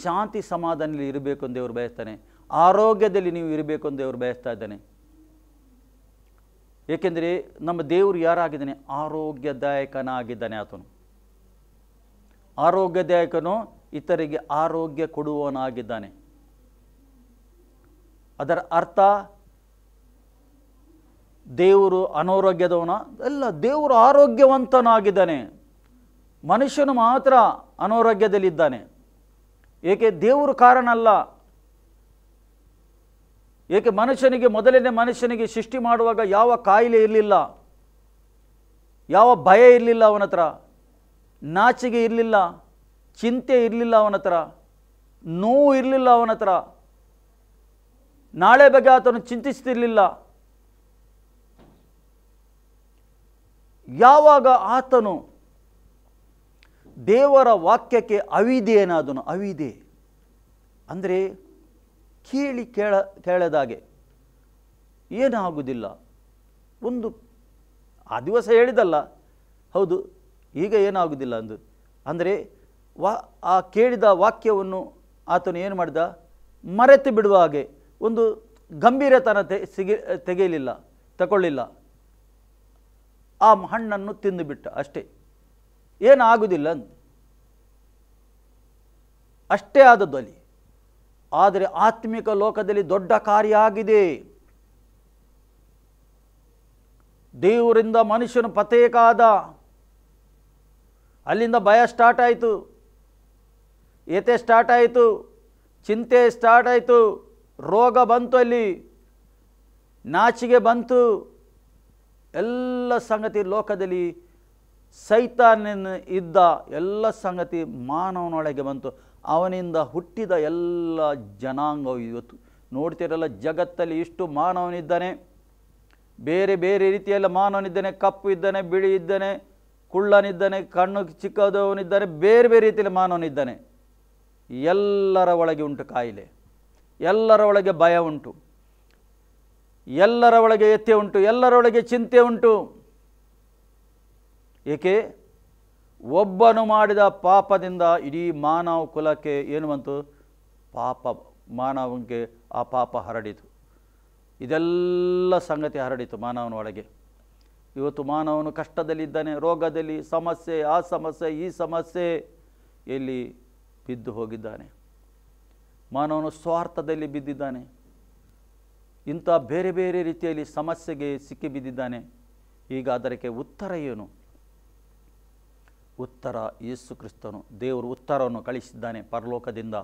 ಶಾಂತಿ ಸಮಾಧಾನದಲ್ಲಿ ಇರಬೇಕು ಎಂದು ದೇವರು ಬಯಸ್ತಾನೆ. ಆರೋಗ್ಯದಲ್ಲಿ ನೀವು ಇರಬೇಕು ಎಂದು ದೇವರು ಬಯಸ್ತಾ ಇದ್ದಾನೆ. ಏಕೆಂದರೆ ನಮ್ಮ ದೇವರು ಯಾರಾಗಿದ್ದಾನೆ? ಆರೋಗ್ಯದಾಯಕನಾಗಿದ್ದಾನೆ. ಆತನು ಆರೋಗ್ಯದಾಯಕನು, ಇತರಿಗೆ ಆರೋಗ್ಯ ಕೊಡುವವನಾಗಿದ್ದಾನೆ. ಅದರ ಅರ್ಥ ದೇವರು ಅನಾರೋಗ್ಯದವನ ಅಲ್ಲ, ದೇವರು ಆರೋಗ್ಯವಂತನಾಗಿದ್ದಾನೆ. ಮನುಷ್ಯನು ಮಾತ್ರ ಅನಾರೋಗ್ಯದಲ್ಲಿದ್ದಾನೆ. ಏಕೆ? ದೇವರು ಕಾರಣ ಅಲ್ಲ. ಏಕೆ? ಮೊದಲನೇ ಮನುಷ್ಯನಿಗೆ ಸೃಷ್ಟಿ ಮಾಡುವಾಗ ಯಾವ ಕಾಯಿಲೆ ಇರಲಿಲ್ಲ, ಯಾವ ಭಯ ಇರಲಿಲ್ಲ ಅವನ ಹತ್ರ, ನಾಚಿಕೆ ಇರಲಿಲ್ಲ, ಚಿಂತೆ ಇರಲಿಲ್ಲ ಅವನ ಹತ್ರ, ನೋವು ಇರಲಿಲ್ಲ ಅವನ ಹತ್ರ, ನಾಳೆ ಬಗ್ಗೆ ಆತನು ಚಿಂತಿಸ್ತಿರಲಿಲ್ಲ. ಯಾವಾಗ ಆತನು ದೇವರ ವಾಕ್ಯಕ್ಕೆ ಅವಿಧೇಯನಾದನು, ಅವಿಧೇಯ ಅಂದರೆ ಕೇಳದಾಗೆ ಏನಾಗುವುದಿಲ್ಲ. ಆ ದಿವಸ ಹೇಳಿದಲ್ಲ, ಹೌದು, ಈಗ ಏನಾಗುವುದಿಲ್ಲ ಅಂದರೆ ಆ ಕೇಳಿದ ವಾಕ್ಯವನ್ನು ಆತನು ಏನು ಮಾಡಿದ? ಮರೆತು ಬಿಡುವ ಹಾಗೆ ಒಂದು ಗಂಭೀರತನ ತಗೊಳ್ಳಿಲ್ಲ. ಆ ಹಣ್ಣನ್ನು ತಿಂದುಬಿಟ್ಟ ಅಷ್ಟೇ, ಏನಾಗುವುದಿಲ್ಲ ಅಷ್ಟೇ ಆದದ್ದು ಅಲ್ಲಿ. ಆದರೆ ಆತ್ಮಿಕ ಲೋಕದಲ್ಲಿ ದೊಡ್ಡ ಕಾರ್ಯ ಆಗಿದೆ. ದೇವರಿಂದ ಮನುಷ್ಯನು ಪ್ರತ್ಯೇಕಾದ. ಅಲ್ಲಿಂದ ಭಯ ಸ್ಟಾರ್ಟ್ ಆಯಿತು, ಏತೆ ಸ್ಟಾರ್ಟ್ ಆಯಿತು, ಚಿಂತೆ ಸ್ಟಾರ್ಟ್ ಆಯಿತು, ರೋಗ ಬಂತು, ಅಲ್ಲಿ ನಾಚಿಗೆ ಬಂತು, ಎಲ್ಲ ಸಂಗತಿ ಲೋಕದಲ್ಲಿ ಸೈತಾನನ ಇದ್ದ ಎಲ್ಲ ಸಂಗತಿ ಮಾನವನೊಳಗೆ ಬಂತು. ಅವನಿಂದ ಹುಟ್ಟಿದ ಎಲ್ಲ ಜನಾಂಗವು ಇವತ್ತು ನೋಡ್ತಿರಲ್ಲ, ಜಗತ್ತಲ್ಲಿ ಇಷ್ಟು ಮಾನವನಿದ್ದಾನೆ, ಬೇರೆ ಬೇರೆ ರೀತಿಯಲ್ಲ ಮಾನವನಿದ್ದಾನೆ. ಕಪ್ಪು ಇದ್ದಾನೆ, ಬಿಳಿ ಇದ್ದಾನೆ, ಕುಳ್ಳನಿದ್ದಾನೆ, ಕಣ್ಣು ಚಿಕ್ಕದವನಿದ್ದಾನೆ, ಬೇರೆ ಬೇರೆ ರೀತಿಯಲ್ಲಿ ಮಾನವನಿದ್ದಾನೆ. ಎಲ್ಲರ ಒಳಗೆ ಉಂಟು ಕಾಯಿಲೆ, ಎಲ್ಲರ ಒಳಗೆ ಭಯ ಉಂಟು, ಎಲ್ಲರ ಒಳಗೆ ಎತ್ತೆ ಉಂಟು, ಎಲ್ಲರೊಳಗೆ ಚಿಂತೆ ಉಂಟು. ಏಕೆ? ಒಬ್ಬನು ಮಾಡಿದ ಪಾಪದಿಂದ ಇಡೀ ಮಾನವ ಕುಲಕ್ಕೆ ಏನು ಬಂತು? ಪಾಪ. ಮಾನವನಿಗೆ ಆ ಪಾಪ ಹರಡಿತು. ಇದೆಲ್ಲ ಸಂಗತಿ ಹರಡಿತು ಮಾನವನ ಒಳಗೆ. ಇವತ್ತು ಮಾನವನು ಕಷ್ಟದಲ್ಲಿದ್ದಾನೆ, ರೋಗದಲ್ಲಿ, ಸಮಸ್ಯೆ, ಆ ಸಮಸ್ಯೆ, ಈ ಸಮಸ್ಯೆ, ಎಲ್ಲಿ ಬಿದ್ದು ಹೋಗಿದ್ದಾನೆ. ಮಾನವನು ಸ್ವಾರ್ಥದಲ್ಲಿ ಬಿದ್ದಿದ್ದಾನೆ, ಇಂಥ ಬೇರೆ ಬೇರೆ ರೀತಿಯಲ್ಲಿ ಸಮಸ್ಯೆಗೆ ಸಿಕ್ಕಿ ಬಿದ್ದಿದ್ದಾನೆ. ಈಗ ಅದಕ್ಕೆ ಉತ್ತರ ಏನು? ಉತ್ತರ ಯೇಸು ಕ್ರಿಸ್ತನು. ದೇವರು ಉತ್ತರವನ್ನು ಕಳಿಸಿದ್ದಾನೆ ಪರಲೋಕದಿಂದ.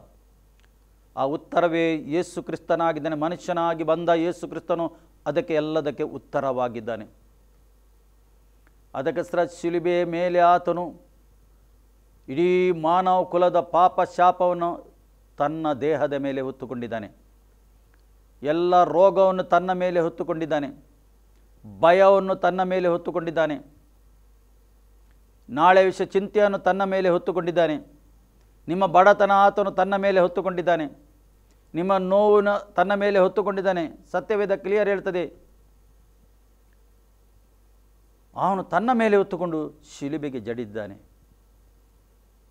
ಆ ಉತ್ತರವೇ ಯೇಸು ಕ್ರಿಸ್ತನಾಗಿದ್ದಾನೆ. ಮನುಷ್ಯನಾಗಿ ಬಂದ ಯೇಸು ಕ್ರಿಸ್ತನು ಅದಕ್ಕೆ ಎಲ್ಲದಕ್ಕೆ ಉತ್ತರವಾಗಿದ್ದಾನೆ. ಅದಕ್ಕೋಸ್ಕರ ಶಿಲುಬೆಯ ಮೇಲೆ ಆತನು ಇಡೀ ಮಾನವ ಕುಲದ ಪಾಪ ಶಾಪವನ್ನು ತನ್ನ ದೇಹದ ಮೇಲೆ ಹೊತ್ತುಕೊಂಡಿದ್ದಾನೆ. ಎಲ್ಲ ರೋಗವನ್ನು ತನ್ನ ಮೇಲೆ ಹೊತ್ತುಕೊಂಡಿದ್ದಾನೆ, ಭಯವನ್ನು ತನ್ನ ಮೇಲೆ ಹೊತ್ತುಕೊಂಡಿದ್ದಾನೆ, ನಾಳೆ ವಿಷಯ ಚಿಂತೆಯನ್ನು ತನ್ನ ಮೇಲೆ ಹೊತ್ತುಕೊಂಡಿದ್ದಾನೆ. ನಿಮ್ಮ ಬಡತನ ಆತನು ತನ್ನ ಮೇಲೆ ಹೊತ್ತುಕೊಂಡಿದ್ದಾನೆ, ನಿಮ್ಮ ನೋವನ್ನು ತನ್ನ ಮೇಲೆ ಹೊತ್ತುಕೊಂಡಿದ್ದಾನೆ. ಸತ್ಯವೇದ ಕ್ಲಿಯರ್ ಹೇಳ್ತದೆ, ಅವನು ತನ್ನ ಮೇಲೆ ಹೊತ್ತುಕೊಂಡು ಶಿಲುಬೆಗೆ ಜಡಿದ್ದಾನೆ.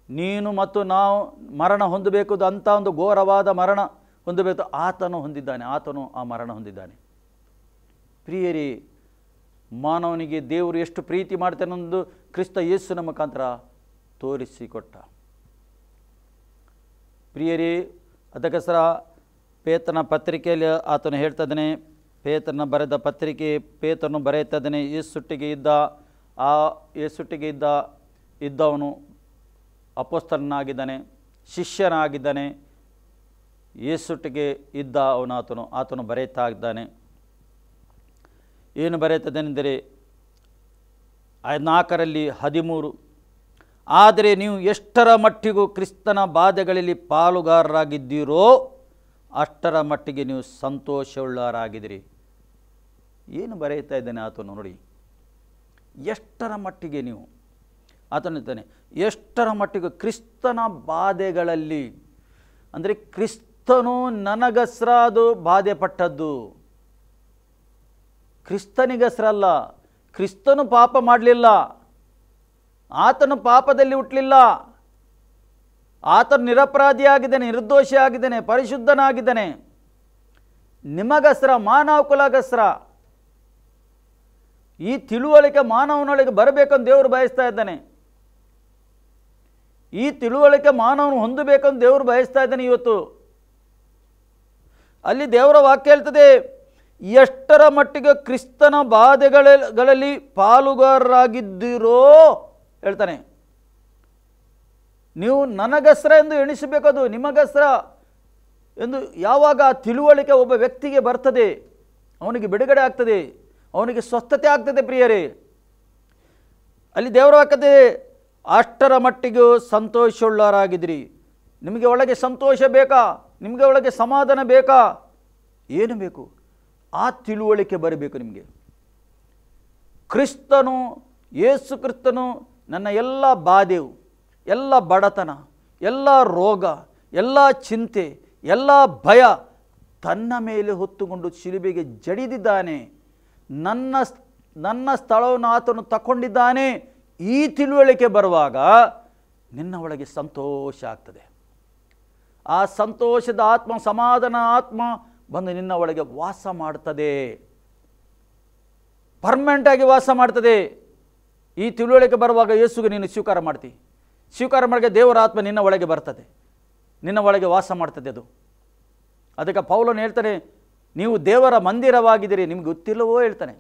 ನೀನು ಮತ್ತು ನಾವು ಮರಣ ಹೊಂದಬೇಕು, ಅಂಥ ಒಂದು ಘೋರವಾದ ಮರಣ ಹೊಂದಬೇಕು, ಆತನು ಹೊಂದಿದ್ದಾನೆ. ಆತನು ಆ ಮರಣ ಹೊಂದಿದ್ದಾನೆ. ಪ್ರಿಯರೇ, ಮಾನವನಿಗೆ ದೇವರು ಎಷ್ಟು ಪ್ರೀತಿ ಮಾಡ್ತಾನೆಂದು ಕ್ರಿಸ್ತ ಯೇಸುವಿನ ಮುಖಾಂತರ ತೋರಿಸಿಕೊಟ್ಟ. ಪ್ರಿಯರೇ, ಅದಕ್ಕೋಸ್ಕರ ಪೇತ್ರನ ಪತ್ರಿಕೆಯಲ್ಲಿ ಆತನು ಹೇಳ್ತಾನೆ, ಪೇತ್ರನ ಬರೆದ ಪತ್ರಿಕೆ ಪೇತ್ರನು ಬರೆಯುತ್ತಾನೆ, ಯೇಸುಟ್ಟಿಗೆ ಇದ್ದವನು ಅಪೊಸ್ತಲನಾಗಿದ್ದಾನೆ, ಶಿಷ್ಯನಾಗಿದ್ದಾನೆ. ಯೇಸುಟ್ಟಿಗೆ ಇದ್ದ ಆತನು ಬರೆಯುತ್ತಾ ಇದ್ದಾನೆ. ಏನು ಬರೆಯುತ್ತದೆಂದರೆ 4:13, ಆದರೆ ನೀವು ಎಷ್ಟರ ಮಟ್ಟಿಗೂ ಕ್ರಿಸ್ತನ ಬಾಧೆಗಳಲ್ಲಿ ಪಾಲುಗಾರರಾಗಿದ್ದೀರೋ ಅಷ್ಟರ ಮಟ್ಟಿಗೆ ನೀವು ಸಂತೋಷವುಳ್ಳವರಾಗಿದ್ದೀರಿ. ಏನು ಬರೆಯುತ್ತಾ ಇದ್ದಾನೆ ಆತನು ನೋಡಿ. ಎಷ್ಟರ ಮಟ್ಟಿಗೆ ನೀವು, ಆತನು ಇದ್ದಾನೆ, ಎಷ್ಟರ ಮಟ್ಟಿಗೆ ಕ್ರಿಸ್ತನ ಬಾಧೆಗಳಲ್ಲಿ, ಅಂದರೆ ಕ್ರಿಸ್ತನು ನನಗಸ್ರ ಅದು ಬಾಧೆ ಪಟ್ಟದ್ದು, ಕ್ರಿಸ್ತನಿಗಸ್ರಲ್ಲ. ಕ್ರಿಸ್ತನು ಪಾಪ ಮಾಡಲಿಲ್ಲ, ಆತನು ಪಾಪದಲ್ಲಿ ಹುಟ್ಟಲಿಲ್ಲ, ಆತನು ನಿರಪರಾಧಿಯಾಗಿದ್ದಾನೆ, ನಿರ್ದೋಷಿಯಾಗಿದ್ದಾನೆ, ಪರಿಶುದ್ಧನಾಗಿದ್ದಾನೆ. ನಿಮಗಸ್ರ, ಮಾನವ ಕುಲಗಸ್ರ. ಈ ತಿಳುವಳಿಕೆ ಮಾನವನೊಳಗೆ ಬರಬೇಕಂತ ದೇವರು ಬಯಸ್ತಾ ಇದ್ದಾನೆ. ಈ ತಿಳುವಳಿಕೆ ಮಾನವನು ಹೊಂದಬೇಕಂತ ದೇವರು ಬಯಸ್ತಾ ಇದ್ದಾನೆ. ಇವತ್ತು ಅಲ್ಲಿ ದೇವರ ವಾಕ್ಯ ಹೇಳ್ತದೆ, ಎಷ್ಟರ ಮಟ್ಟಿಗೆ ಕ್ರಿಸ್ತನ ಬಾಧೆಗಳಲ್ಲಿ ಪಾಲುಗಾರರಾಗಿದ್ದೀರೋ ಹೇಳ್ತಾನೆ. ನೀವು ನನಗಸ್ರ ಎಂದು ಎಣಿಸಬೇಕದು, ನಿಮಗಸ್ರ ಎಂದು ಯಾವಾಗ ಆ ತಿಳುವಳಿಕೆ ಒಬ್ಬ ವ್ಯಕ್ತಿಗೆ ಬರ್ತದೆ, ಅವನಿಗೆ ಬಿಡುಗಡೆ ಆಗ್ತದೆ, ಅವನಿಗೆ ಸ್ವಸ್ಥತೆ ಆಗ್ತದೆ. ಪ್ರಿಯರೇ, ಅಲ್ಲಿ ದೇವರ ವಾಕ್ಯತೆ ಅಷ್ಟರ ಮಟ್ಟಿಗೂ ಸಂತೋಷವುಳ್ಳವರಾಗಿದ್ದೀರಿ. ನಿಮಗೆ ಒಳಗೆ ಸಂತೋಷ ಬೇಕಾ? ನಿಮಗೆ ಒಳಗೆ ಸಮಾಧಾನ ಬೇಕಾ? ಏನು ಬೇಕು? ಆ ತಿಳುವಳಿಕೆ ಬರಬೇಕು ನಿಮಗೆ. ಕ್ರಿಸ್ತನು, ಯೇಸು ಕ್ರಿಸ್ತನು ನನ್ನ ಎಲ್ಲ ಬಾಧೆವು, ಎಲ್ಲ ಬಡತನ, ಎಲ್ಲ ರೋಗ, ಎಲ್ಲ ಚಿಂತೆ, ಎಲ್ಲ ಭಯ ತನ್ನ ಮೇಲೆ ಹೊತ್ತುಕೊಂಡು ಶಿಲುಬೆಗೆ ಜಡಿದಿದ್ದಾನೆ. ನನ್ನ ಸ್ಥಳವನ್ನು ಆತನು ತಗೊಂಡಿದ್ದಾನೆ. ಈ ತಿಳುವಳಿಕೆ ಬರುವಾಗ ನಿನ್ನ ಒಳಗೆ ಸಂತೋಷ ಆಗ್ತದೆ. ಆ ಸಂತೋಷದ ಆತ್ಮ, ಸಮಾಧಾನ ಆತ್ಮ ಬಂದು ನಿನ್ನ ಒಳಗೆ ವಾಸ ಮಾಡ್ತದೆ, ಪರ್ಮನೆಂಟಾಗಿ ವಾಸ ಮಾಡ್ತದೆ. ಈ ತಿಳುವಳಿಕೆ ಬರುವಾಗ ಯೇಸುಗೆ ನೀನು ಸ್ವೀಕಾರ ಮಾಡ್ತಿ. ಸ್ವೀಕಾರ ಮಾಡಿಗೆ ದೇವರ ಆತ್ಮ ನಿನ್ನ ಒಳಗೆ ಬರ್ತದೆ, ನಿನ್ನ ಒಳಗೆ ವಾಸ ಮಾಡ್ತದೆ ಅದು. ಅದಕ್ಕೆ ಪೌಲನು ಹೇಳ್ತಾನೆ, ನೀವು ದೇವರ ಮಂದಿರವಾಗಿದ್ದೀರಿ. ನಿಮಗೆ ಗೊತ್ತಿಲ್ಲವೋ ಹೇಳ್ತಾನೆ,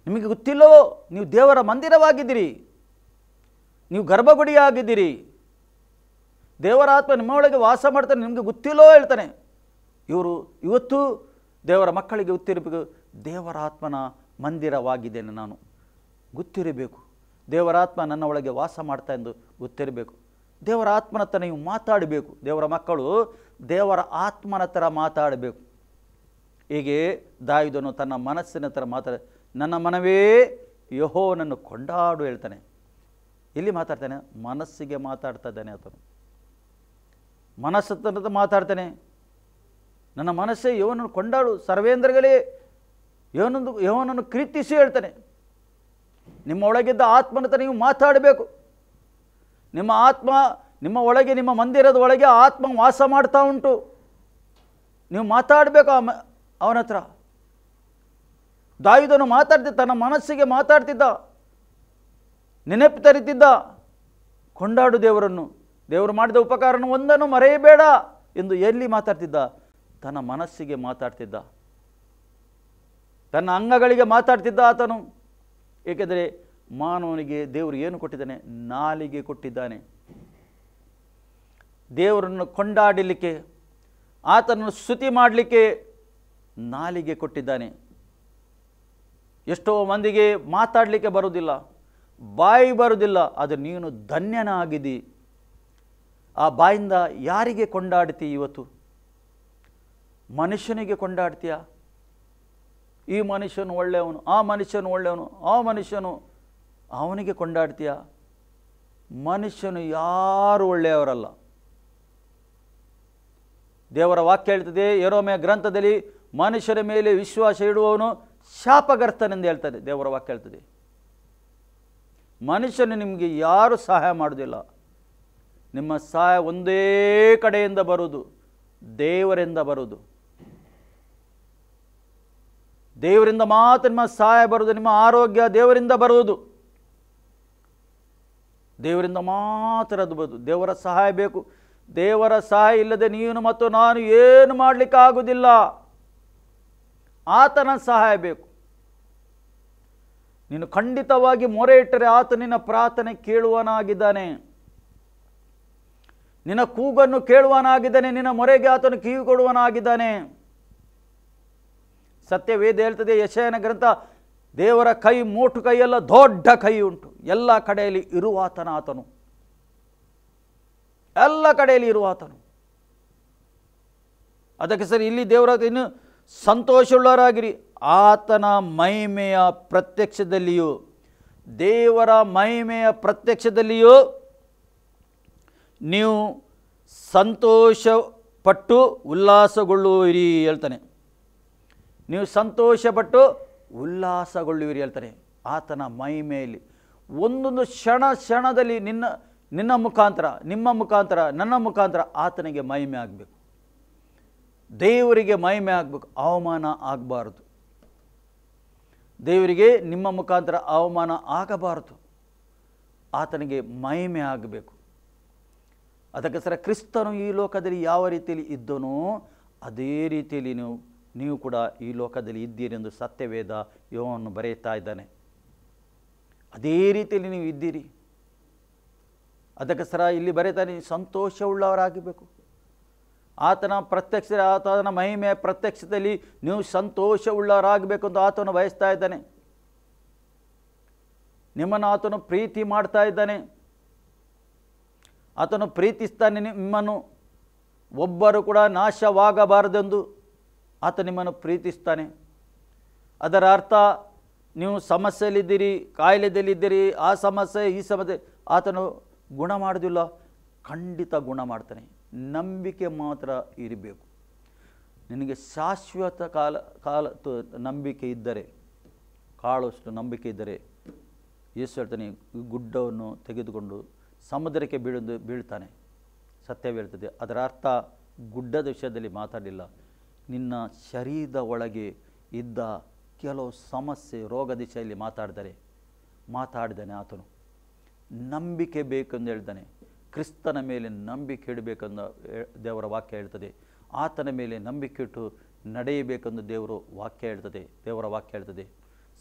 ನಿಮಗೆ ಗೊತ್ತಿಲ್ಲವೋ ನೀವು ದೇವರ ಮಂದಿರವಾಗಿದ್ದೀರಿ, ನೀವು ಗರ್ಭಗುಡಿಯಾಗಿದ್ದೀರಿ, ದೇವರ ಆತ್ಮ ನಿಮ್ಮ ಒಳಗೆ ವಾಸ ಮಾಡ್ತಾನೆ, ನಿಮಗೆ ಗೊತ್ತಿಲ್ಲವೋ ಹೇಳ್ತಾನೆ. ಇವತ್ತು ದೇವರ ಮಕ್ಕಳಿಗೆ ಗೊತ್ತಿರಬೇಕು, ದೇವರ ಆತ್ಮನ ಮಂದಿರವಾಗಿದ್ದೇನೆ ನಾನು, ಗೊತ್ತಿರಬೇಕು. ದೇವರ ಆತ್ಮ ನನ್ನ ಒಳಗೆ ವಾಸ ಮಾಡ್ತಾ ಎಂದು ಗೊತ್ತಿರಬೇಕು. ದೇವರ ಆತ್ಮನ ಹತ್ರ ನೀವು ಮಾತಾಡಬೇಕು. ದೇವರ ಮಕ್ಕಳು ದೇವರ ಆತ್ಮನ ಹತ್ರ ಮಾತಾಡಬೇಕು. ಹೀಗೆ ದಾವೀದನು ತನ್ನ ಮನಸ್ಸಿನ ಹತ್ರ ನನ್ನ ಮನವೇ ಯೆಹೋವನನ್ನು ಕೊಂಡಾಡು ಹೇಳ್ತಾನೆ. ಇಲ್ಲಿ ಮಾತಾಡ್ತಾನೆ, ಮನಸ್ಸಿಗೆ ಮಾತಾಡ್ತಾ ಇದ್ದಾನೆ ಆತನು. ಮನಸ್ಸು ಮಾತಾಡ್ತಾನೆ, ನನ್ನ ಮನಸ್ಸೇ ಯೆಹೋವನನ್ನು ಕೊಂಡಾಡು, ಸರ್ವೇಂದ್ರಗಳೇ ಯೆಹೋವನನ್ನು ಕೀರ್ತಿಸಿ ಹೇಳ್ತಾನೆ. ನಿಮ್ಮ ಒಳಗಿದ್ದ ಆತ್ಮನ ಹತ್ರ ನೀವು ಮಾತಾಡಬೇಕು. ನಿಮ್ಮ ಆತ್ಮ ನಿಮ್ಮ ಒಳಗೆ, ನಿಮ್ಮ ಮಂದಿರದ ಒಳಗೆ ಆತ್ಮ ವಾಸ ಮಾಡ್ತಾ ಉಂಟು. ನೀವು ಮಾತಾಡಬೇಕು ಅವನ ಹತ್ರ. ದಾವೀದನು ಮಾತಾಡ್ತಿದ್ದ, ತನ್ನ ಮನಸ್ಸಿಗೆ ಮಾತಾಡ್ತಿದ್ದ, ನೆನಪು ತರಿತಿದ್ದ, ಕೊಂಡಾಡು ದೇವರನ್ನು, ದೇವರು ಮಾಡಿದ ಉಪಕಾರವನ್ನು ಒಂದನ್ನು ಮರೆಯಬೇಡ ಎಂದು ಎಲ್ಲಿ ಮಾತಾಡ್ತಿದ್ದ? ತನ್ನ ಮನಸ್ಸಿಗೆ ಮಾತಾಡ್ತಿದ್ದ, ತನ್ನ ಅಂಗಗಳಿಗೆ ಮಾತಾಡ್ತಿದ್ದ ಆತನು. ಏಕೆಂದರೆ ಮಾನವನಿಗೆ ದೇವರು ಏನು ಕೊಟ್ಟಿದ್ದಾನೆ? ನಾಲಿಗೆ ಕೊಟ್ಟಿದ್ದಾನೆ. ದೇವರನ್ನು ಕೊಂಡಾಡಲಿಕ್ಕೆ, ಆತನನ್ನು ಸ್ತುತಿ ಮಾಡಲಿಕ್ಕೆ ನಾಲಿಗೆ ಕೊಟ್ಟಿದ್ದಾನೆ. ಎಷ್ಟೋ ಮಂದಿಗೆ ಮಾತಾಡಲಿಕ್ಕೆ ಬರುವುದಿಲ್ಲ, ಬಾಯಿ ಬರುವುದಿಲ್ಲ. ಆದರೆ ನೀನು ಧನ್ಯನಾಗಿದ್ದಿ. ಆ ಬಾಯಿಂದ ಯಾರಿಗೆ ಕೊಂಡಾಡ್ತಿ? ಇವತ್ತು ಮನುಷ್ಯನಿಗೆ ಕೊಂಡಾಡ್ತೀಯ? ಈ ಮನುಷ್ಯನು ಒಳ್ಳೆಯವನು, ಆ ಮನುಷ್ಯನು ಒಳ್ಳೆಯವನು, ಆ ಮನುಷ್ಯನು, ಅವನಿಗೆ ಕೊಂಡಾಡ್ತೀಯ? ಮನುಷ್ಯನು ಯಾರು ಒಳ್ಳೆಯವರಲ್ಲ. ದೇವರ ವಾಕ್ಯ ಹೇಳ್ತದೆ, ಯೆರೆಮೀಯ ಗ್ರಂಥದಲ್ಲಿ, ಮನುಷ್ಯರ ಮೇಲೆ ವಿಶ್ವಾಸ ಇಡುವವನು ಶಾಪಗ್ರಸ್ತನೆಂದು ಹೇಳ್ತದೆ. ದೇವರ ವಾಕ್ಯ ಹೇಳ್ತದೆ, ಮನುಷ್ಯನು ನಿಮಗೆ ಯಾರು ಸಹಾಯ ಮಾಡೋದಿಲ್ಲ. ನಿಮ್ಮ ಸಹಾಯ ಒಂದೇ ಕಡೆಯಿಂದ ಬರುವುದು, ದೇವರಿಂದ ಬರುವುದು. ದೇವರಿಂದ ಮಾತ್ರ ನಿಮ್ಮ ಸಹಾಯ ಬರುವುದು. ನಿಮ್ಮ ಆರೋಗ್ಯ ದೇವರಿಂದ ಬರುವುದು, ದೇವರಿಂದ ಮಾತ್ರ ಅದು ಬರುವುದು. ದೇವರ ಸಹಾಯ ಬೇಕು. ದೇವರ ಸಹಾಯ ಇಲ್ಲದೆ ನೀನು ಮತ್ತು ನಾನು ಏನು ಮಾಡಲಿಕ್ಕೆ ಆಗುವುದಿಲ್ಲ. ಆತನ ಸಹಾಯ ಬೇಕು. ನೀನು ಖಂಡಿತವಾಗಿ ಮೊರೆ ಇಟ್ಟರೆ ಆತ ನಿನ್ನ ಪ್ರಾರ್ಥನೆ ಕೇಳುವನಾಗಿದ್ದಾನೆ, ನಿನ್ನ ಕೂಗನ್ನು ಕೇಳುವನಾಗಿದ್ದಾನೆ, ನಿನ್ನ ಮೊರೆಗೆ ಆತನು ಕಿವಿ ಕೊಡುವನಾಗಿದ್ದಾನೆ. ಸತ್ಯವೇದ ಹೇಳ್ತದೆ, ಯೆಶಾಯನ ಗ್ರಂಥ, ದೇವರ ಕೈ ಮೋಟು ಕೈಯಲ್ಲ, ದೊಡ್ಡ ಕೈ ಉಂಟು. ಎಲ್ಲ ಕಡೆಯಲ್ಲಿ ಇರುವಾತನ ಆತನು, ಎಲ್ಲ ಕಡೆಯಲ್ಲಿ ಇರುವಾತನು. ಅದಕ್ಕೆ ಸರಿ ಇಲ್ಲಿ ದೇವರ ಇನ್ನು ಸಂತೋಷವುಳ್ಳವರಾಗಿರಿ. ಆತನ ಮಹಿಮೆಯ ಪ್ರತ್ಯಕ್ಷದಲ್ಲಿಯೂ, ದೇವರ ಮಹಿಮೆಯ ಪ್ರತ್ಯಕ್ಷದಲ್ಲಿಯೂ ನೀವು ಸಂತೋಷಪಟ್ಟು ಉಲ್ಲಾಸಗೊಳ್ಳುವಿರಿ ಹೇಳ್ತಾನೆ. ನೀವು ಸಂತೋಷಪಟ್ಟು ಉಲ್ಲಾಸಗೊಳ್ಳುವಿರಿ ಹೇಳ್ತಾನೆ. ಆತನ ಮಹಿಮೆಯಲ್ಲಿ ಒಂದೊಂದು ಕ್ಷಣದಲ್ಲಿ ನಿನ್ನ ಮುಖಾಂತರ, ನಿಮ್ಮ ಮುಖಾಂತರ, ನನ್ನ ಮುಖಾಂತರ ಆತನಿಗೆ ಮಹಿಮೆ ಆಗಬೇಕು. ದೇವರಿಗೆ ಮಹಿಮೆ ಆಗಬೇಕು, ಅವಮಾನ ಆಗಬಾರದು. ದೇವರಿಗೆ ನಿಮ್ಮ ಮುಖಾಂತರ ಅವಮಾನ ಆಗಬಾರದು, ಆತನಿಗೆ ಮಹಿಮೆ ಆಗಬೇಕು. ಅದಕ್ಕೋಸ್ಕರ ಕ್ರಿಸ್ತನು ಈ ಲೋಕದಲ್ಲಿ ಯಾವ ರೀತಿಯಲ್ಲಿ ಇದ್ದನೋ ಅದೇ ರೀತಿಯಲ್ಲಿ ನೀವು ಕೂಡ ಈ ಲೋಕದಲ್ಲಿ ಇದ್ದೀರಿ ಎಂದು ಸತ್ಯವೇದ ಯೋಹನನು ಬರೆಯುತ್ತಾ ಇದ್ದಾನೆ. ಅದೇ ರೀತಿಯಲ್ಲಿ ನೀವು ಇದ್ದೀರಿ. ಅದಕ್ಕೋಸ್ಕರ ಇಲ್ಲಿ ಬರೀತಾನೆ, ಸಂತೋಷವುಳ್ಳವರಾಗಬೇಕು. ಆತನ ಆತನ ಮಹಿಮೆಯ ಪ್ರತ್ಯಕ್ಷತೆಯಲ್ಲಿ ನೀವು ಸಂತೋಷವುಳ್ಳವರಾಗಬೇಕು ಅಂತ ಆತನು ಬಯಸ್ತಾ ಇದ್ದಾನೆ. ನಿಮ್ಮನ್ನು ಆತನು ಪ್ರೀತಿ ಮಾಡ್ತಾ ಇದ್ದಾನೆ. ಆತನು ಪ್ರೀತಿಸ್ತಾನೆ ನಿಮ್ಮನ್ನು. ಒಬ್ಬರು ಕೂಡ ನಾಶವಾಗಬಾರದೆಂದು ಆತ ನಿಮ್ಮನ್ನು ಪ್ರೀತಿಸ್ತಾನೆ. ಅದರ ಅರ್ಥ ನೀವು ಸಮಸ್ಯೆಯಲ್ಲಿದ್ದೀರಿ, ಕಾಯಿಲೆದಲ್ಲಿದ್ದೀರಿ, ಆ ಸಮಸ್ಯೆ ಈ ಸಮಸ್ಯೆ, ಆತನು ಗುಣ ಮಾಡೋದಿಲ್ಲ, ಖಂಡಿತ ಗುಣ ಮಾಡ್ತಾನೆ. ನಂಬಿಕೆ ಮಾತ್ರ ಇರಬೇಕು. ನಿನಗೆ ಶಾಶ್ವತ ಕಾಲ ನಂಬಿಕೆ ಇದ್ದರೆ, ಕಾಳುವಷ್ಟು ನಂಬಿಕೆ ಇದ್ದರೆ, ಯೇಸು ಹೇಳ್ತಾನೆ, ಗುಡ್ಡವನ್ನು ತೆಗೆದುಕೊಂಡು ಸಮುದ್ರಕ್ಕೆ ಬೀಳ್ತಾನೆ. ಸತ್ಯ ಹೇಳ್ತದೆ. ಅದರ ಅರ್ಥ ಗುಡ್ಡದ ವಿಷಯದಲ್ಲಿ ಮಾತಾಡಲಿಲ್ಲ, ನಿನ್ನ ಶರೀರದ ಒಳಗೆ ಇದ್ದ ಕೆಲವು ಸಮಸ್ಯೆ ರೋಗ ದಿಶೆಯಲ್ಲಿ ಮಾತಾಡಿದ್ದಾನೆ ಆತನು. ನಂಬಿಕೆ ಬೇಕೆಂದು ಹೇಳ್ತಾನೆ. ಕ್ರಿಸ್ತನ ಮೇಲೆ ನಂಬಿಕೆ ಇಡಬೇಕೆಂದು ದೇವರ ವಾಕ್ಯ ಹೇಳ್ತದೆ. ಆತನ ಮೇಲೆ ನಂಬಿಕೆ ಇಟ್ಟು ನಡೆಯಬೇಕೆಂದು ದೇವರ ವಾಕ್ಯ ಹೇಳ್ತದೆ.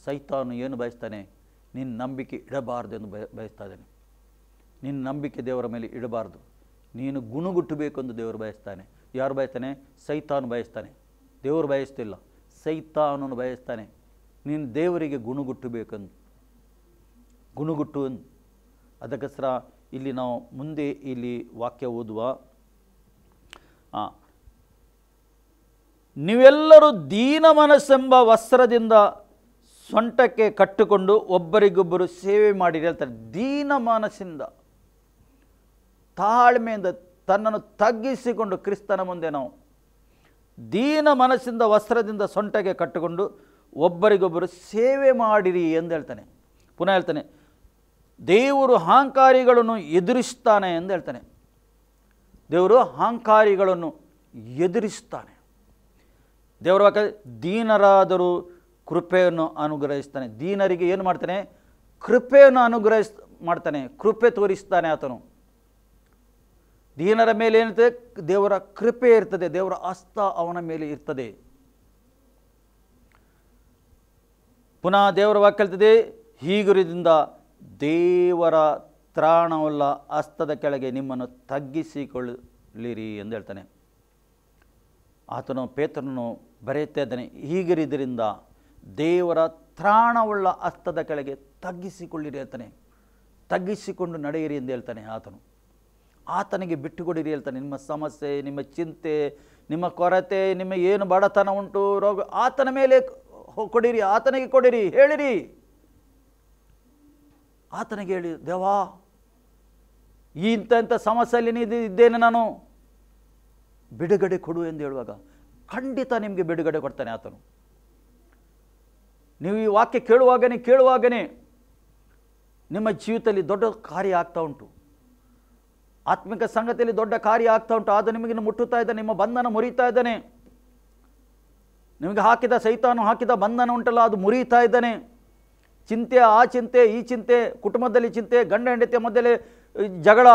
ಸೈತಾನು ಏನು ಬಯಸ್ತಾನೆ? ನಿನ್ನ ನಂಬಿಕೆ ಇಡಬಾರ್ದು ಎಂದು ಬಯಸ್ತಾ ಇದ್ದಾನೆ. ನಿನ್ನ ನಂಬಿಕೆ ದೇವರ ಮೇಲೆ ಇಡಬಾರ್ದು, ನೀನು ಗುಣಗುಟ್ಟಬೇಕೆಂದು ದೇವರು ಬಯಸ್ತಾನೆ. ಯಾರು ಬಯಸ್ತಾನೆ? ಸೈತಾನು ಬಯಸ್ತಾನೆ. ದೇವರು ಬಯಸ್ತಿಲ್ಲ, ಸೈತಾನನು ಬಯಸ್ತಾನೆ. ನೀನು ದೇವರಿಗೆ ಗುಣಗುಟ್ಟಬೇಕೆಂದು ಅದಕ್ಕೋಸ್ಕರ ಇಲ್ಲಿ ನಾವು ಮುಂದೆ ಇಲ್ಲಿ ವಾಕ್ಯ ಓದುವ, ನೀವೆಲ್ಲರೂ ದೀನ ಮನಸ್ಸೆಂಬ ವಸ್ತ್ರದಿಂದ ಸೊಂಟಕ್ಕೆ ಕಟ್ಟಿಕೊಂಡು ಒಬ್ಬರಿಗೊಬ್ಬರು ಸೇವೆ ಮಾಡಿರಿ ಹೇಳ್ತಾರೆ. ದೀನ ಮನಸ್ಸಿಂದ, ತಾಳ್ಮೆಯಿಂದ ತನ್ನನ್ನು ತಗ್ಗಿಸಿಕೊಂಡು ಕ್ರಿಸ್ತನ ಮುಂದೆ ನಾವು ದೀನ ಮನಸ್ಸಿಂದ ವಸ್ತ್ರದಿಂದ ಸೊಂಟಕ್ಕೆ ಕಟ್ಟಿಕೊಂಡು ಒಬ್ಬರಿಗೊಬ್ಬರು ಸೇವೆ ಮಾಡಿರಿ ಎಂದು ಹೇಳ್ತಾನೆ. ಪುನಃ ಹೇಳ್ತಾನೆ, ದೇವರು ಅಹಂಕಾರಿಗಳನ್ನು ಎದುರಿಸ್ತಾನೆ ಎಂದು ಹೇಳ್ತಾನೆ. ದೇವರು ಅಹಂಕಾರಿಗಳನ್ನು ಎದುರಿಸ್ತಾನೆ. ದೇವರ ವಾಕ್ಯ, ದೀನರಾದರೂ ಕೃಪೆಯನ್ನು ಅನುಗ್ರಹಿಸ್ತಾನೆ. ದೀನರಿಗೆ ಏನು ಮಾಡ್ತಾನೆ? ಕೃಪೆಯನ್ನು ಮಾಡ್ತಾನೆ, ಕೃಪೆ ತೋರಿಸ್ತಾನೆ ಆತನು. ದೀನರ ಮೇಲೆ ಏನಿರ್ತದೆ? ದೇವರ ಕೃಪೆ ಇರ್ತದೆ, ದೇವರ ಹಸ್ತ ಅವನ ಮೇಲೆ ಇರ್ತದೆ. ಪುನಃ ದೇವರ ವಾಕ್ಯ ಹೇಳ್ತದೆ, ಹೀಗುರಿದಿಂದ ದೇವರ ತ್ರಾಣವುಳ್ಳ ಹಸ್ತದ ಕೆಳಗೆ ನಿಮ್ಮನ್ನು ತಗ್ಗಿಸಿಕೊಳ್ಳಿರಿ ಎಂದು ಹೇಳ್ತಾನೆ. ಆತನು ಪೇತ್ರನನ್ನು ಬರೆಯುತ್ತಾ ಇದ್ದಾನೆ, ಹೀಗಿರಿದ್ದರಿಂದ ದೇವರ ತ್ರಾಣವುಳ್ಳ ಹಸ್ತದ ಕೆಳಗೆ ತಗ್ಗಿಸಿಕೊಳ್ಳಿರಿ ಹೇಳ್ತಾನೆ. ತಗ್ಗಿಸಿಕೊಂಡು ನಡೆಯಿರಿ ಎಂದು ಹೇಳ್ತಾನೆ ಆತನು. ಆತನಿಗೆ ಬಿಟ್ಟುಕೊಡಿರಿ ಹೇಳ್ತಾನೆ. ನಿಮ್ಮ ಸಮಸ್ಯೆ, ನಿಮ್ಮ ಚಿಂತೆ, ನಿಮ್ಮ ಕೊರತೆ, ನಿಮ್ಮ ಏನು ಬಡತನ ಉಂಟು, ರೋಗ, ಆತನ ಮೇಲೆ ಕೊಡಿರಿ, ಆತನಿಗೆ ಕೊಡಿರಿ, ಹೇಳಿರಿ. ಆತನಿಗೆ ಹೇಳಿ, ದೇವಾ ಇಂಥ ಸಮಸ್ಯೆಯಲ್ಲಿ ಇದ್ದೇನೆ, ನಾನು ಬಿಡುಗಡೆ ಕೊಡು ಎಂದು ಹೇಳುವಾಗ ಖಂಡಿತ ನಿಮಗೆ ಬಿಡುಗಡೆ ಕೊಡ್ತಾನೆ ಆತನು. ನೀವು ಈ ವಾಕ್ಯ ಕೇಳುವಾಗನೇ ನಿಮ್ಮ ಜೀವಿತದಲ್ಲಿ ದೊಡ್ಡ ಕಾರ್ಯ ಆಗ್ತಾ ಉಂಟು. ಆತ್ಮಿಕ ಸಂಗತಿಯಲ್ಲಿ ದೊಡ್ಡ ಕಾರ್ಯ ಆಗ್ತಾ ಉಂಟು. ಅದು ನಿಮಗೆ ಮುಟ್ಟುತ್ತಾ ಇದ್ದಾನೆ, ನಿಮ್ಮ ಬಂಧನ ಮುರಿತಾ ಇದ್ದಾನೆ. ನಿಮಗೆ ಹಾಕಿದ ಸೈತಾನು ಹಾಕಿದ ಬಂಧನ ಉಂಟಲ್ಲ, ಅದು ಮುರಿತಾ ಇದ್ದಾನೆ. ಚಿಂತೆ, ಆ ಚಿಂತೆ, ಈ ಚಿಂತೆ, ಕುಟುಂಬದಲ್ಲಿ ಚಿಂತೆ, ಗಂಡ ಹೆಂಡತಿಯ ಮಧ್ಯೆ ಜಗಳ,